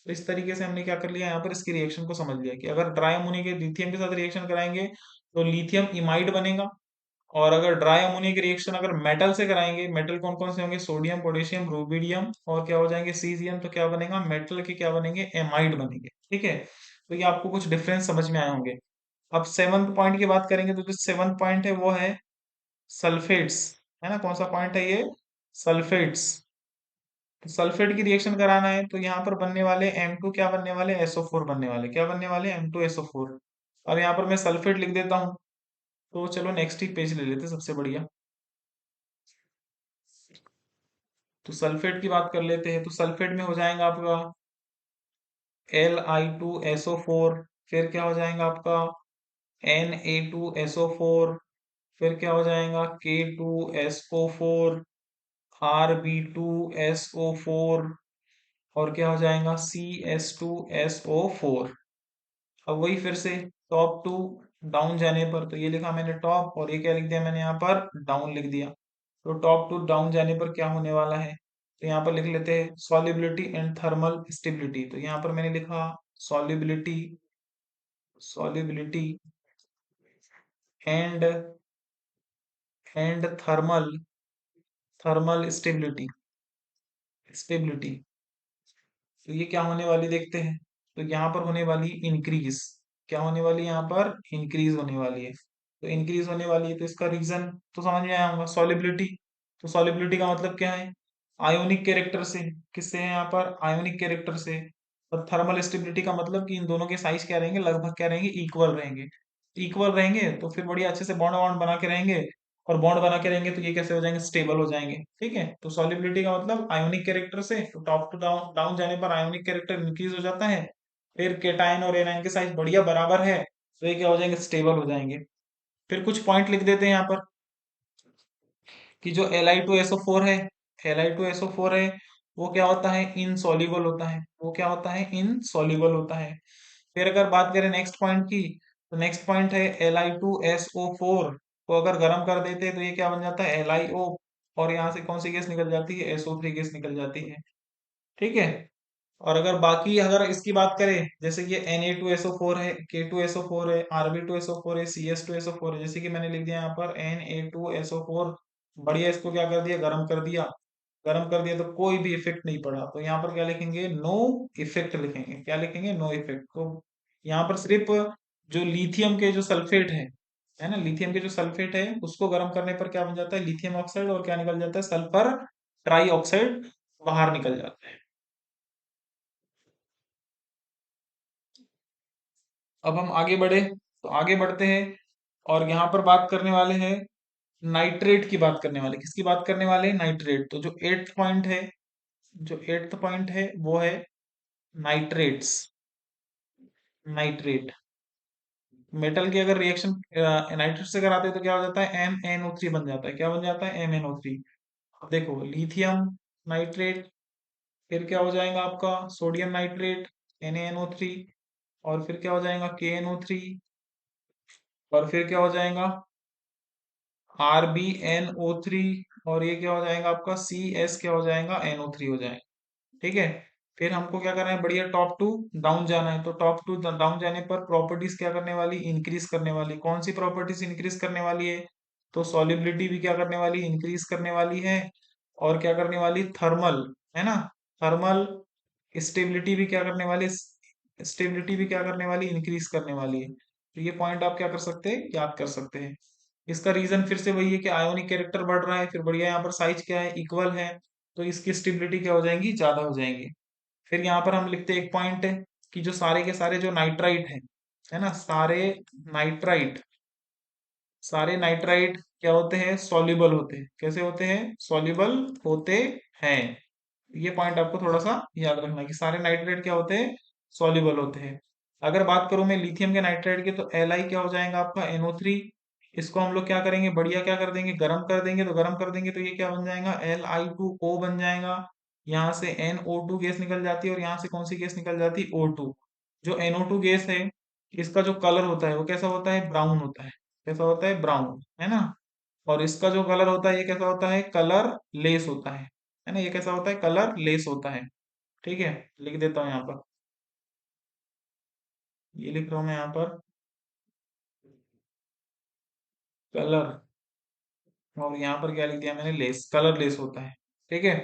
तो इस तरीके से हमने क्या कर लिया, यहाँ पर इसकी रिएक्शन को समझ लिया कि अगर ड्राई अमोनिया के लिथियम के साथ रिएक्शन कराएंगे तो लिथियम इमाइड बनेगा, और अगर ड्राई अमोनिया की रिएक्शन अगर मेटल से कराएंगे, मेटल कौन कौन से होंगे, सोडियम, पोटेशियम, रूबिडियम, और क्या हो जाएंगे, सीजियम, तो क्या बनेगा, मेटल के क्या बनेंगे, एमाइड बनेंगे। ठीक है, तो ये आपको कुछ डिफरेंस समझ में आए होंगे। अब सेवंथ पॉइंट की बात करेंगे तो जो सेवंथ पॉइंट है वो है सल्फेट्स। है ना, कौन सा पॉइंट है ये, सल्फेट्स। तो सल्फेट की रिएक्शन कराना है तो यहाँ पर बनने वाले M2 क्या बनने वाले, SO4 बनने वाले। क्या बनने वाले, M2SO4। अब यहाँ पर मैं सल्फेट लिख देता हूँ। तो चलो नेक्स्ट ही पेज ले लेते हैं, सबसे बढ़िया। तो सल्फेट की बात कर लेते हैं, तो सल्फेट में हो जाएगा आपका Li2SO4, फिर क्या हो जाएगा आपका Na2SO4, फिर क्या हो जाएगा K2SO4, Rb2SO4, और क्या हो जाएगा CS2SO4। अब वही फिर से टॉप टू डाउन जाने पर, तो ये लिखा मैंने टॉप, और ये क्या लिख दिया मैंने यहाँ पर, डाउन लिख दिया। तो टॉप टू डाउन जाने पर क्या होने वाला है, तो यहाँ पर लिख लेते हैं सॉल्युबिलिटी एंड थर्मल स्टेबिलिटी। तो यहाँ पर मैंने लिखा solubility, solubility and thermal, thermal stability, stability. तो ये क्या होने वाली देखते हैं, तो यहाँ पर होने वाली इंक्रीज। क्या होने वाली है, यहाँ पर इंक्रीज होने वाली है। तो इंक्रीज होने वाली है तो इसका रीजन तो समझ में आया होगा, सॉलिबिलिटी। तो सॉलिबिलिटी का मतलब क्या है, आयोनिक कैरेक्टर से। किससे है यहाँ पर, आयोनिक कैरेक्टर से। और थर्मल स्टेबिलिटी का मतलब कि इन दोनों के साइज क्या रहेंगे, लगभग क्या रहेंगे, इक्वल रहेंगे। इक्वल रहेंगे तो फिर बढ़िया अच्छे से बॉन्ड वॉन्ड बना के रहेंगे, और बॉन्ड बना के रहेंगे तो ये कैसे हो जाएंगे, स्टेबल हो जाएंगे। ठीक है, तो सॉलिबिलिटी का मतलब आयोनिक कैरेक्टर से, तो टॉप टू डाउन डाउन जाने पर आयोनिक कैरेक्टर इंक्रीज हो जाता है। फिर केटायन और एनायन के साइज बढ़िया बराबर है, तो ये क्या हो जाएंगे, स्टेबल हो जाएंगे। फिर कुछ पॉइंट लिख देते हैं यहाँ पर कि जो Li2SO4 है, Li2SO4 है, वो क्या होता है, इनसॉल्युबल होता है। वो क्या होता है, इनसॉल्युबल होता है। फिर अगर बात करें नेक्स्ट पॉइंट की, तो नेक्स्ट पॉइंट है Li2SO4 को अगर गर्म कर देते हैं तो ये क्या बन जाता है, LiO, और यहाँ से कौन सी गैस निकल जाती है, SO3 गैस निकल जाती है। ठीक है, और अगर बाकी अगर इसकी बात करें, जैसे ये Na2SO4 है, K2SO4 है, Rb2SO4 है, CS2SO4 है, जैसे कि मैंने लिख दिया यहाँ पर Na2SO4, बढ़िया, इसको क्या कर दिया, गर्म कर दिया। गर्म कर दिया तो कोई भी इफेक्ट नहीं पड़ा, तो यहाँ पर क्या लिखेंगे, नो इफेक्ट लिखेंगे। क्या लिखेंगे, नो इफेक्ट। तो यहाँ पर सिर्फ जो लिथियम के जो सल्फेट है ना, लिथियम के जो सल्फेट है उसको गर्म करने पर क्या बन जाता है, लिथियम ऑक्साइड, और क्या निकल जाता है, सल्फर ट्राई ऑक्साइड बाहर निकल जाता है। अब हम आगे बढ़े, तो आगे बढ़ते हैं, और यहाँ पर बात करने वाले हैं नाइट्रेट की बात करने वाले, किसकी बात करने वाले, नाइट्रेट। तो जो एट्थ पॉइंट है, जो एट्थ पॉइंट है वो है नाइट्रेट्स। नाइट्रेट, मेटल की अगर रिएक्शन नाइट्रेट से कराते हैं तो क्या हो जाता है, MnO3 बन जाता है। क्या बन जाता है, MnO3। अब देखो लिथियम नाइट्रेट, फिर क्या हो जाएगा आपका सोडियम नाइट्रेट, NaNO3, और फिर क्या हो जाएगा KNO3, और फिर क्या हो जाएगा RbNO3, और ये क्या हो जाएगा आपका CS, क्या हो जाएगा NO3 हो जाएगा। ठीक है। फिर हमको क्या करना है, बढ़िया टॉप टू डाउन जाना है। तो टॉप टू डाउन जाने पर प्रॉपर्टीज क्या करने वाली, इंक्रीज करने वाली। कौन सी प्रॉपर्टीज इंक्रीज करने वाली है, तो सॉलिबिलिटी भी क्या करने वाली, इंक्रीज करने वाली है। और क्या करने वाली, थर्मल, है ना, थर्मल स्टेबिलिटी भी क्या करने वाली, स्टेबिलिटी भी क्या करने वाली, इंक्रीज करने वाली है। तो ये पॉइंट आप क्या कर सकते हैं, याद कर सकते हैं। इसका रीजन फिर से वही है कि आयोनिक कैरेक्टर बढ़ रहा है, फिर बढ़िया यहाँ पर साइज क्या है, इक्वल है, तो इसकी स्टेबिलिटी क्या हो जाएंगी, ज्यादा हो जाएंगी। फिर यहाँ पर हम लिखते हैं एक पॉइंट है कि जो सारे के सारे जो नाइट्राइट है ना, नाइट्राइट सारे नाइट्राइट क्या होते हैं, सॉल्युबल होते हैं। कैसे होते हैं, सॉल्युबल होते हैं। ये पॉइंट आपको थोड़ा सा याद रखना है कि सारे नाइट्रेट क्या होते हैं, सॉल्युबल होते हैं। अगर बात करूं मैं लिथियम के नाइट्रेट की, तो Li क्या हो जाएगा आपका, NO3। इसको हम लोग क्या करेंगे, बढ़िया क्या कर देंगे, गर्म कर देंगे। तो गर्म कर देंगे तो ये क्या बन जाएगा, Li2O बन जाएगा। यहाँ से NO2 गैस निकल जाती है, और यहाँ से कौन सी गैस निकल जाती है, O2। जो NO2 गैस है, इसका जो कलर होता है वो कैसा होता है, ब्राउन होता है। कैसा होता है, ब्राउन, है ना। और इसका जो कलर होता है ये कैसा होता है, कलर लेस होता है ना। ये कैसा होता है, कलर लेस होता है। ठीक है, लिख देता हूँ यहाँ पर, ये लिख रहा हूँ मैं यहाँ पर, कलर, और यहाँ पर क्या लिख दिया मैंने, लेस, कलर लेस होता है। ठीक है।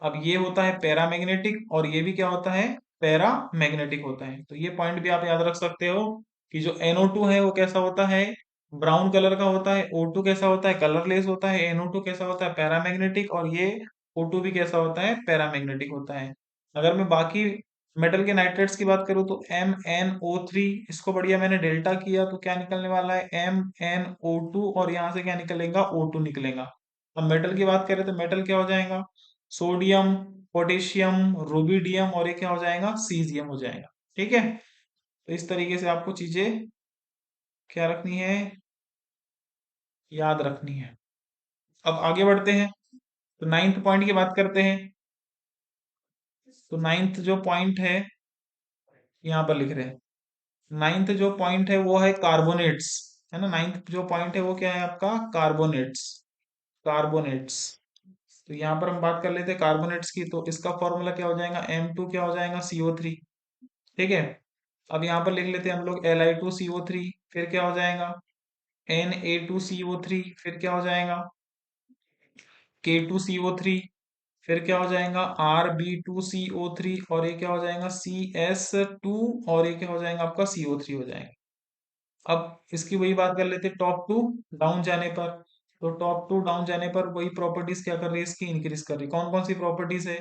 अब ये होता है पैरामैग्नेटिक, और ये भी क्या होता है, पैरामैग्नेटिक होता है। तो ये पॉइंट भी आप याद रख सकते हो कि जो NO2 है वो कैसा होता है, ब्राउन कलर का होता है। O2 कैसा होता है, कलरलेस होता है। NO2 कैसा होता है, पैरामैग्नेटिक, और ये O2 भी कैसा होता है, पैरामैग्नेटिक होता है। अगर मैं बाकी मेटल के नाइट्रेट्स की बात करूं तो MnO3, इसको बढ़िया मैंने डेल्टा किया तो क्या निकलने वाला है, MnO2, और यहाँ से क्या निकलेगा, O2 निकलेगा। अब मेटल की बात करें तो मेटल क्या हो जाएगा, सोडियम, पोटेशियम, रुबिडियम, और ये क्या हो जाएगा, सीजियम हो जाएगा। ठीक है। तो इस तरीके से आपको चीजें क्या रखनी है, याद रखनी है। अब आगे बढ़ते हैं, तो नाइन्थ पॉइंट की बात करते हैं। तो नाइन्थ जो पॉइंट है, यहाँ पर लिख रहे हैं, नाइन्थ जो पॉइंट है वो है कार्बोनेट्स, है ना। नाइन्थ जो पॉइंट है वो क्या है आपका, कार्बोनेट्स। कार्बोनेट्स, तो यहाँ पर हम बात कर लेते हैं कार्बोनेट्स की। तो इसका फॉर्मूला क्या हो जाएगा, M2 क्या हो जाएगा, CO3। ठीक है। अब यहाँ पर लिख लेते हैं हम लोग Li2CO3, फिर क्या हो जाएगा, Na2CO3, फिर क्या हो जाएगा, K2CO3, फिर क्या हो जाएगा, Rb2CO3, और ये क्या हो जाएगा, CS2, और ये क्या हो जाएगा आपका, CO3 हो जाएगा। अब इसकी वही बात कर लेते हैं टॉप टू डाउन जाने पर। तो टॉप टू डाउन जाने पर वही प्रॉपर्टीज क्या कर रही है, इसकी इंक्रीज कर रही है। कौन कौन सी प्रॉपर्टीज है,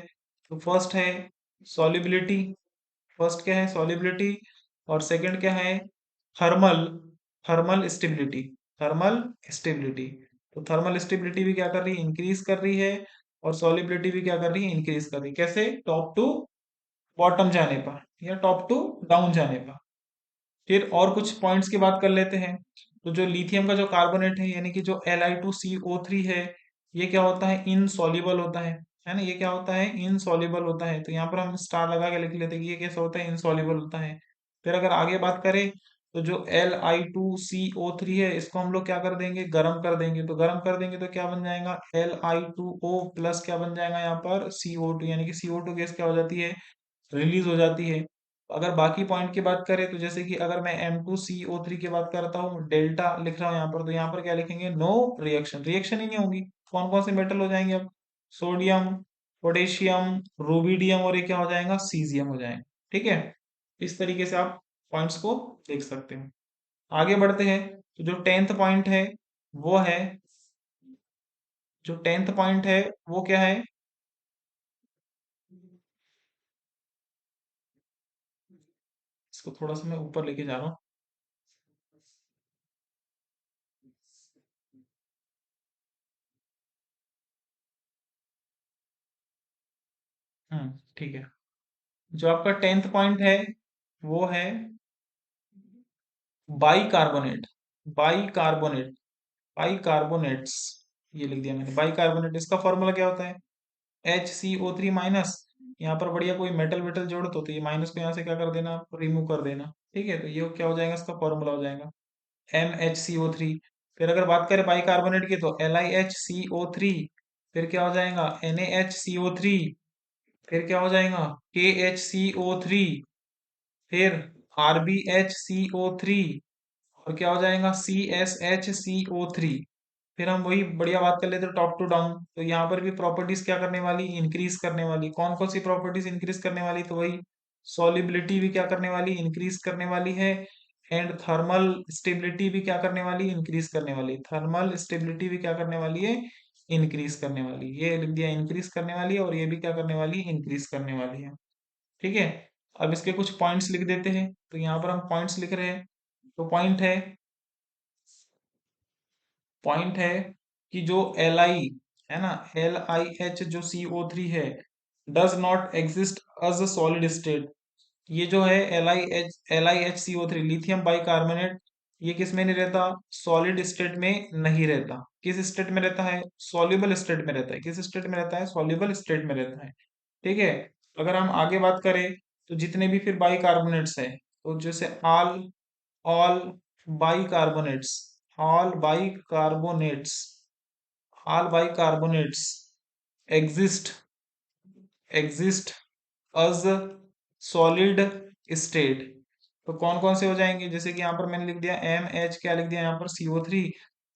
तो फर्स्ट है सॉलिबिलिटी, फर्स्ट क्या है, सॉलिबिलिटी, और सेकंड क्या है, thermal, thermal stability, thermal stability. तो थर्मल स्टेबिलिटी भी क्या कर रही है, इंक्रीज कर रही है, और सॉलिबिलिटी भी क्या कर रही है, इंक्रीज कर रही है। कैसे, टॉप टू बॉटम जाने पर, या टॉप टू डाउन जाने पर। फिर और कुछ पॉइंट्स की बात कर लेते हैं। तो जो लिथियम का जो कार्बोनेट है, यानी कि जो Li2CO3 है, ये क्या होता है, इनसॉल्युबल होता है ना। ये क्या होता है, इनसॉल्युबल होता है। तो यहाँ पर हम स्टार लगा के लिख लेते हैं कि ये कैसा होता है, इनसॉल्युबल होता है। फिर अगर आगे बात करें, तो जो Li2CO3 है, इसको हम लोग क्या कर देंगे, गर्म कर देंगे। तो गर्म कर देंगे तो क्या बन जाएगा, Li2O प्लस क्या बन जाएगा यहाँ पर, CO2, यानी कि CO2 गैस क्या हो जाती है, रिलीज हो जाती है। अगर बाकी पॉइंट की बात करें, तो जैसे कि अगर मैं M2CO3 की बात करता हूँ, डेल्टा लिख रहा हूँ यहाँ पर, तो यहाँ पर क्या लिखेंगे, नो रिएक्शन, रिएक्शन ही नहीं होगी। कौन कौन से मेटल हो जाएंगे अब, सोडियम, पोटेशियम, रुबिडियम, और ये क्या हो जाएगा, सीजियम हो जाएगा। ठीक है। इस तरीके से आप पॉइंट्स को देख सकते हैं। आगे बढ़ते हैं, तो जो टेंथ पॉइंट है वो है, जो टेंथ पॉइंट है वो क्या है, इसको थोड़ा सा मैं ऊपर लेके जा रहा हूँ। ठीक है। जो आपका 10th पॉइंट है वो है बाइकार्बोनेट। बाइकार्बोनेट, बाइकार्बोनेट्स, ये लिख दिया मैंने बाइकार्बोनेट। इसका फॉर्मूला क्या होता है? HCO3 माइनस, यहाँ पर बढ़िया कोई मेटल वेटल जोड़ तो ये माइनस को यहाँ से क्या कर देना, रिमूव कर देना। ठीक है, तो ये क्या हो जाएगा, इसका फॉर्मूला हो जाएगा MHCO3। फिर अगर बात करें बाइकार्बोनेट की तो LiHCO3, फिर क्या हो जाएगा NaHCO3, फिर क्या हो जाएगा KHCO3, फिर RbHCO3, और क्या हो जाएगा CSHCO3। फिर हम वही बढ़िया बात कर लेते हैं टॉप टू डाउन, तो यहाँ पर भी प्रॉपर्टीज क्या करने वाली, इंक्रीज करने वाली। कौन कौन सी प्रॉपर्टीज इंक्रीज करने वाली, तो वही सॉलिबिलिटी भी क्या करने वाली, इंक्रीज करने वाली है। एंड थर्मल स्टेबिलिटी भी क्या करने वाली, इंक्रीज करने वाली। थर्मल स्टेबिलिटी भी क्या करने वाली है, इंक्रीज करने वाली। ये लिख दिया इंक्रीज करने वाली, और ये भी क्या करने वाली, इंक्रीज करने वाली है। ठीक है, अब इसके कुछ पॉइंट्स लिख देते हैं। तो यहाँ पर हम पॉइंट्स लिख रहे हैं। तो पॉइंट है कि जो Li है ना, LiH जो CO3 है, does not exist as a solid state. ये जो है LiHCO3 लिथियम बाइकार्बोनेट, ये किस में नहीं रहता, सॉलिड स्टेट में नहीं रहता। किस स्टेट में रहता है, सॉल्युबल स्टेट में रहता है। किस स्टेट में रहता है, सॉल्युबल स्टेट में रहता है। ठीक है, अगर हम आगे बात करें तो जितने भी फिर बाइकार्बोनेट्स है, तो जैसे all all bicarbonates all bicarbonates all bicarbonates exist exist as solid state. तो कौन कौन से हो जाएंगे, जैसे कि यहाँ पर मैंने लिख दिया MH, क्या लिख दिया यहाँ पर CO3।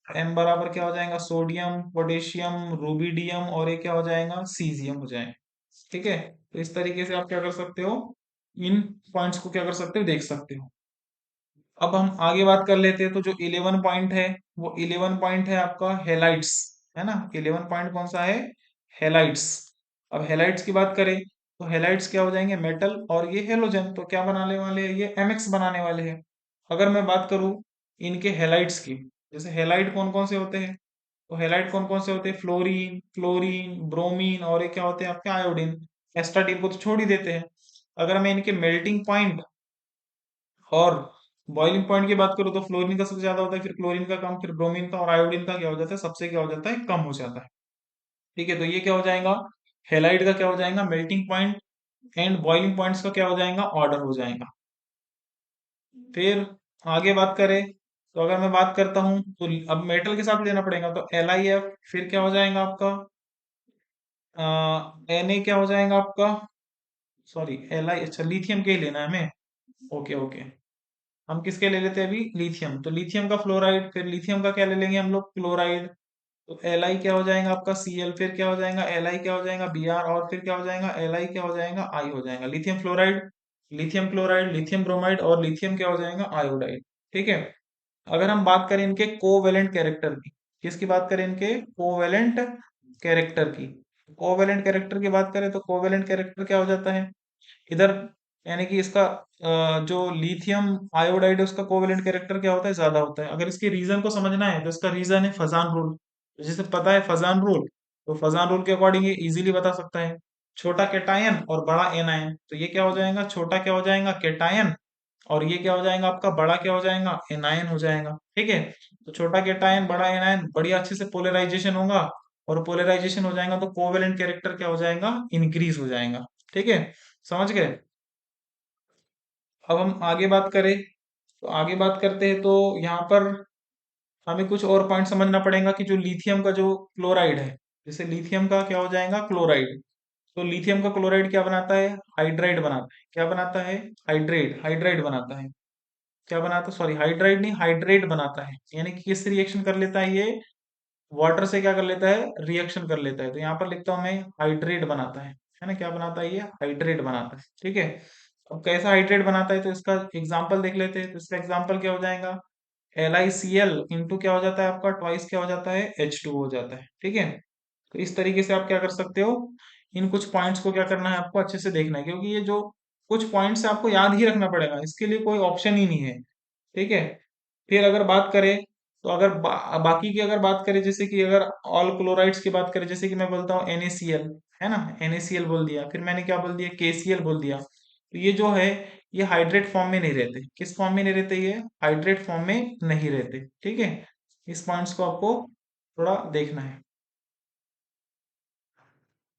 M बराबर क्या हो जाएगा, सोडियम, पोटेशियम, रूबिडियम, और ये क्या हो जाएगा, सीजियम हो जाएगा। ठीक है, तो इस तरीके से आप क्या कर सकते हो, इन पॉइंट्स को क्या कर सकते हो, देख सकते हो। अब हम आगे बात कर लेते हैं, तो जो 11 पॉइंट है वो 11 पॉइंट है आपका हेलाइट्स, है ना। 11 पॉइंट कौन सा है, हेलाइट्स। अब हेलाइट्स की बात करें तो हेलाइट्स क्या हो जाएंगे, मेटल, और ये हेलोजन, तो क्या बनाने वाले हैं, ये MX बनाने वाले हैं। अगर मैं बात करूं इनके हेलाइट्स की, जैसे हेलाइट कौन कौन से होते हैं, तो हेलाइट कौन कौन से होते हैं, फ्लोरीन, क्लोरीन, ब्रोमीन, और ये क्या होते हैं आपके, आयोडीन। एस्टाडीन को तो छोड़ ही देते हैं। अगर मैं इनके मेल्टिंग पॉइंट और बॉइलिंग पॉइंट की बात करूं तो फ्लोरीन का सबसे ज्यादा होता है, फिर क्लोरीन का कम, फिर ब्रोमीन का, और आयोडीन का क्या हो जाता है, सबसे क्या हो जाता है, कम हो जाता है। ठीक है, तो ये क्या हो जाएगा, हेलाइड का क्या हो जाएगा, melting point and boiling points का क्या हो जाएगा, ऑर्डर हो जाएगा। फिर आगे बात करें तो अगर मैं बात करता हूं तो अब मेटल के साथ लेना पड़ेगा, तो LiF, फिर क्या हो जाएगा आपका Na, क्या हो जाएगा आपका, सॉरी Li, अच्छा लिथियम के ही लेना है हमें। ओके ओके, हम किसके ले लेते हैं अभी, लिथियम। तो लिथियम का फ्लोराइड, फिर लिथियम का क्या ले लेंगे हम लोग, क्लोराइड। तो Li क्या हो जाएगा आपका Cl, फिर क्या हो जाएगा Li, क्या हो जाएगा Br, और फिर क्या हो जाएगा Li, क्या हो जाएगा I हो जाएगा। Lithium fluoride, lithium chloride, lithium bromide, और लिथियम क्या हो जाएगा, आयोडाइड। ठीक है, अगर हम बात करें इनके कोवेलेंट कैरेक्टर की, किसकी बात करें, इनके कोवेलेंट कैरेक्टर की। कोवेलेंट कैरेक्टर की बात करें तो कोवेलेंट कैरेक्टर क्या हो जाता है इधर, यानी कि इसका जो लिथियम आयोडाइड है उसका कोवेलेंट कैरेक्टर क्या होता है, ज्यादा होता है। अगर इसके रीजन को समझना है तो इसका रीजन है फजान रूल। जिसे पता है फजान रूल, तो फजान रूल के अकॉर्डिंग ये इजीली बता सकता है। छोटा केटायन और बड़ा एनायन, तो ये क्या हो जाएगा, छोटा क्या हो जाएगा, केटायन, और ये क्या हो जाएगा आपका, बड़ा क्या हो जाएगा, एनायन हो जाएगा। ठीक है, तो छोटा केटायन बड़ा एनायन, बढ़िया अच्छे से पोलराइजेशन होगा, और पोलराइजेशन हो जाएगा तो कोवेलेंट कैरेक्टर क्या हो जाएगा, इंक्रीज हो जाएगा। ठीक है, समझ गए। अब हम आगे बात करें तो आगे बात करते हैं तो यहाँ पर हमें कुछ और पॉइंट समझना पड़ेगा कि जो लिथियम का जो क्लोराइड है, जैसे लिथियम का क्या हो जाएगा, क्लोराइड। तो लिथियम का क्लोराइड क्या बनाता है, हाइड्राइड बनाता है। क्या बनाता है, हाइड्रेट, हाइड्राइड बनाता है। क्या बनाता, सॉरी हाइड्राइड नहीं, हाइड्रेट बनाता है। यानी कि किससे रिएक्शन कर लेता है ये, वाटर से क्या कर लेता है, रिएक्शन कर लेता है। तो यहाँ पर लिखता हूं मैं, हाइड्रेट बनाता है ना। क्या बनाता है ये, हाइड्रेट बनाता है। ठीक है, अब कैसा हाइड्रेट बनाता है तो इसका एग्जाम्पल देख लेते हैं। तो इसका एग्जाम्पल क्या हो जाएगा, LiCl इंटू क्या हो जाता है आपका, ट्वाइस क्या हो जाता है, H2 हो जाता है। ठीक है, तो इस तरीके से आप क्या कर सकते हो, इन कुछ पॉइंट्स को क्या करना है, आपको अच्छे से देखना है, क्योंकि ये जो कुछ पॉइंट्स आपको याद ही रखना पड़ेगा, इसके लिए कोई ऑप्शन ही नहीं है। ठीक है, फिर अगर बात करें तो अगर बाकी की अगर बात करें, जैसे कि अगर ऑल क्लोराइड्स की बात करें, जैसे कि मैं बोलता हूँ NaCl, है ना, NaCl बोल दिया, फिर मैंने क्या बोल दिया, KCl बोल दिया, तो ये जो है ये हाइड्रेट फॉर्म में नहीं रहते। किस फॉर्म में नहीं रहते? ये हाइड्रेट फॉर्म में नहीं रहते। ठीक है, इस पॉइंट्स को आपको थोड़ा देखना है।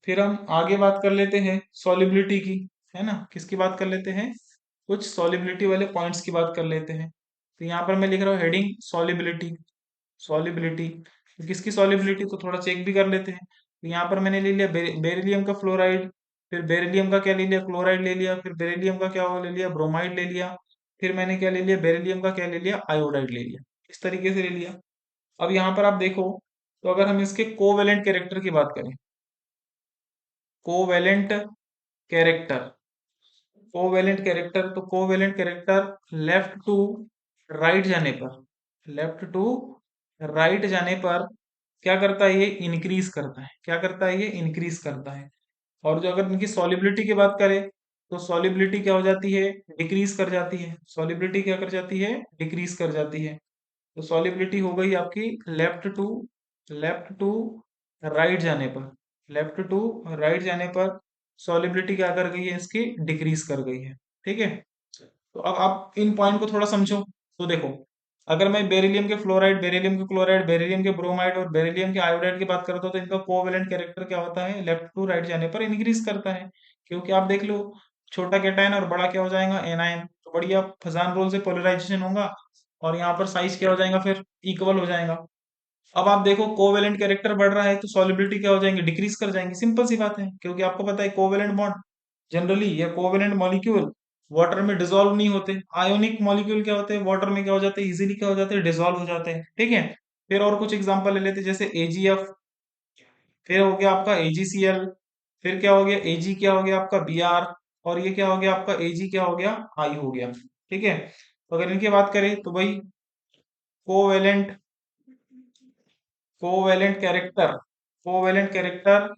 फिर हम आगे बात कर लेते हैं सॉलिबिलिटी की, है ना, किसकी बात कर लेते हैं, कुछ सॉलिबिलिटी वाले पॉइंट्स की बात कर लेते हैं। तो यहाँ पर मैं लिख रहा हूँ हेडिंग सॉलिबिलिटी। सॉलिबिलिटी, तो किसकी सॉलिबिलिटी, तो थोड़ा चेक भी कर लेते हैं। तो यहाँ पर मैंने ले लिया बेरिलियम का फ्लोराइड, फिर बेरिलियम का क्या ले लिया, क्लोराइड ले लिया, फिर बेरिलियम का क्या ले लिया, ब्रोमाइड ले लिया, फिर मैंने क्या ले लिया, बेरिलियम का क्या ले लिया, आयोडाइड ले लिया। इस तरीके से ले लिया। अब यहाँ पर आप देखो, तो अगर हम इसके कोवेलेंट कैरेक्टर की बात करें, कोवेलेंट कैरेक्टर, कोवेलेंट कैरेक्टर, तो covalent character left to right जाने पर, लेफ्ट टू राइट जाने पर क्या करता है, ये इंक्रीज करता है। क्या करता है? ये इंक्रीज करता है। और जो अगर इनकी सॉलिबिलिटी की बात करें, तो सॉलिबिलिटी क्या हो जाती है, डिक्रीज कर जाती है। सॉलिबिलिटी क्या कर जाती है, डिक्रीज कर जाती है। तो सॉलिबिलिटी हो गई आपकी लेफ्ट टू राइट जाने पर, लेफ्ट टू राइट जाने पर सॉलिबिलिटी क्या कर गई है, इसकी डिक्रीज कर गई है। ठीक है, तो अब आप इन पॉइंट को थोड़ा समझो। तो देखो, अगर मैं बेरिलियम के फ्लोराइड, बेरिलियम के क्लोराइड, बेरिलियम के ब्रोमाइड और बेरिलियम के आयोडाइड की बात करता हूँ, तो इनका कोवेलेंट कैरेक्टर क्या होता है, लेफ्ट टू राइट जाने पर इंक्रीज करता है। क्योंकि आप देख लो, छोटा कैटायन और बड़ा क्या हो जाएगा, एनायन, तो बढ़िया फजान रोल से पोलराइजेशन होगा, और यहाँ पर साइज क्या हो जाएगा, फिर इक्वल हो जाएगा। अब आप देखो, कोवेलेंट कैरेक्टर बढ़ रहा है तो सॉलिबिलिटी क्या हो जाएंगे, डिक्रीज कर जाएंगे। सिंपल सी बात है, क्योंकि आपको पता है कोवेलेंट बॉन्ड जनरली, या कोवेलेंट मॉलिक्यूल वाटर में डिसॉल्व नहीं होते। आयोनिक मॉलिक्यूल क्या होते हैं, वाटर में क्या हो जाते हैं, इजीली क्या हो जाते हैं, डिसॉल्व हो जाते हैं। ठीक है, फिर और कुछ एग्जांपल ले लेते हैं, जैसे AgF, फिर हो गया आपका AgCl, फिर क्या हो गया Ag, क्या हो गया आपका Br, और ये क्या हो गया आपका Ag, क्या हो गया, I हो गया। ठीक है, तो अगर इनकी बात करें तो भाई covalent covalent character, covalent character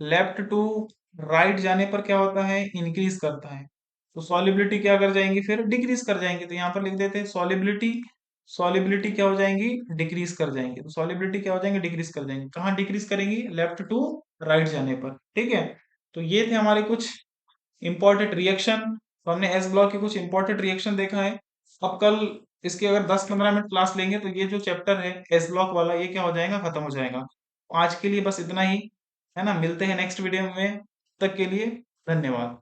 left to right जाने पर क्या होता है, इंक्रीज करता है। तो सॉलिबिलिटी क्या कर जाएंगी, फिर डिक्रीज कर जाएंगे। तो यहाँ पर लिख देते हैं सॉलिबिलिटी, सॉलिबिलिटी क्या हो जाएंगी, डिक्रीज कर जाएंगे। तो सॉलिबिलिटी क्या हो जाएंगे, डिक्रीज कर जाएंगे। कहाँ डिक्रीज करेंगी, लेफ्ट टू राइट जाने पर। ठीक है, तो ये थे हमारे कुछ इंपॉर्टेंट रिएक्शन। तो हमने एस ब्लॉक के कुछ इंपॉर्टेंट रिएक्शन देखा है। अब कल इसके अगर 10-15 मिनट क्लास लेंगे तो ये जो चैप्टर है एस ब्लॉक वाला, ये क्या हो जाएगा, खत्म हो जाएगा। आज के लिए बस इतना ही, है ना। मिलते हैं नेक्स्ट वीडियो में, तक के लिए धन्यवाद।